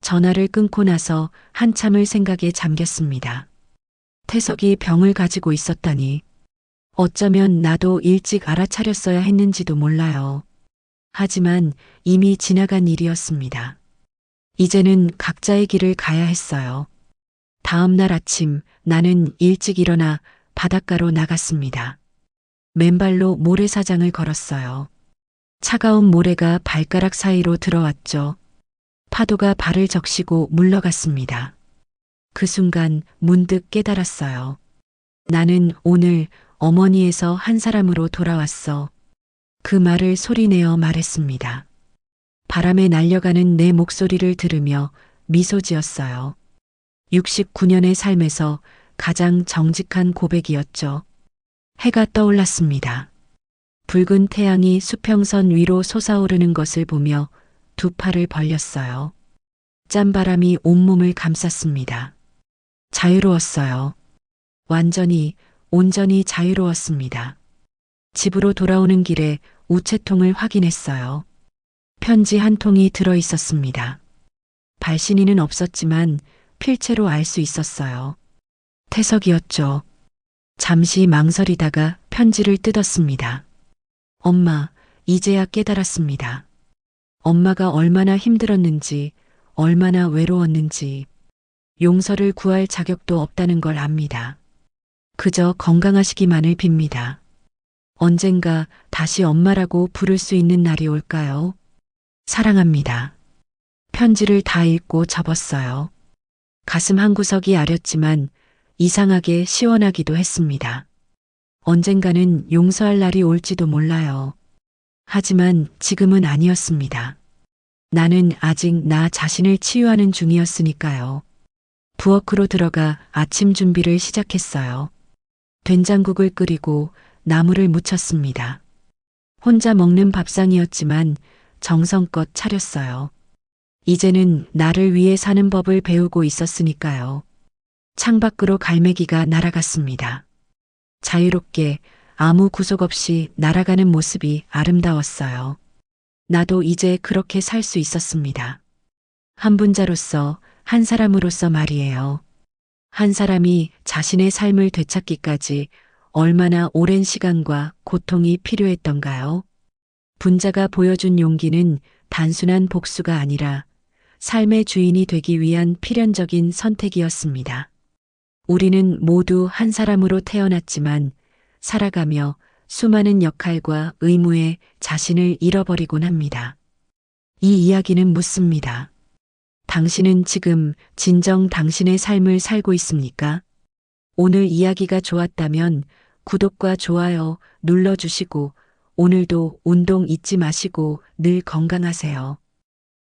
전화를 끊고 나서 한참을 생각에 잠겼습니다. 태석이 병을 가지고 있었다니. 어쩌면 나도 일찍 알아차렸어야 했는지도 몰라요. 하지만 이미 지나간 일이었습니다. 이제는 각자의 길을 가야 했어요. 다음 날 아침 나는 일찍 일어나 바닷가로 나갔습니다. 맨발로 모래사장을 걸었어요. 차가운 모래가 발가락 사이로 들어왔죠. 파도가 발을 적시고 물러갔습니다. 그 순간 문득 깨달았어요. 나는 오늘 어머니에서 한 사람으로 돌아왔어. 그 말을 소리내어 말했습니다. 바람에 날려가는 내 목소리를 들으며 미소 지었어요. 69년의 삶에서 가장 정직한 고백이었죠. 해가 떠올랐습니다. 붉은 태양이 수평선 위로 솟아오르는 것을 보며 두 팔을 벌렸어요. 짠바람이 온몸을 감쌌습니다. 자유로웠어요. 온전히 자유로웠습니다. 집으로 돌아오는 길에 우체통을 확인했어요. 편지 한 통이 들어 있었습니다. 발신인은 없었지만 필체로 알 수 있었어요. 태석이었죠. 잠시 망설이다가 편지를 뜯었습니다. 엄마, 이제야 깨달았습니다. 엄마가 얼마나 힘들었는지, 얼마나 외로웠는지, 용서를 구할 자격도 없다는 걸 압니다. 그저 건강하시기만을 빕니다. 언젠가 다시 엄마라고 부를 수 있는 날이 올까요? 사랑합니다. 편지를 다 읽고 접었어요. 가슴 한구석이 아렸지만 이상하게 시원하기도 했습니다. 언젠가는 용서할 날이 올지도 몰라요. 하지만 지금은 아니었습니다. 나는 아직 나 자신을 치유하는 중이었으니까요. 부엌으로 들어가 아침 준비를 시작했어요. 된장국을 끓이고 나물을 무쳤습니다. 혼자 먹는 밥상이었지만 정성껏 차렸어요. 이제는 나를 위해 사는 법을 배우고 있었으니까요. 창밖으로 갈매기가 날아갔습니다. 자유롭게 아무 구속 없이 날아가는 모습이 아름다웠어요. 나도 이제 그렇게 살 수 있었습니다. 한 분자로서, 한 사람으로서 말이에요. 한 사람이 자신의 삶을 되찾기까지 얼마나 오랜 시간과 고통이 필요했던가요? 분자가 보여준 용기는 단순한 복수가 아니라 삶의 주인이 되기 위한 필연적인 선택이었습니다. 우리는 모두 한 사람으로 태어났지만 살아가며 수많은 역할과 의무에 자신을 잃어버리곤 합니다. 이 이야기는 묻습니다. 당신은 지금 진정 당신의 삶을 살고 있습니까? 오늘 이야기가 좋았다면 구독과 좋아요 눌러주시고 오늘도 운동 잊지 마시고 늘 건강하세요.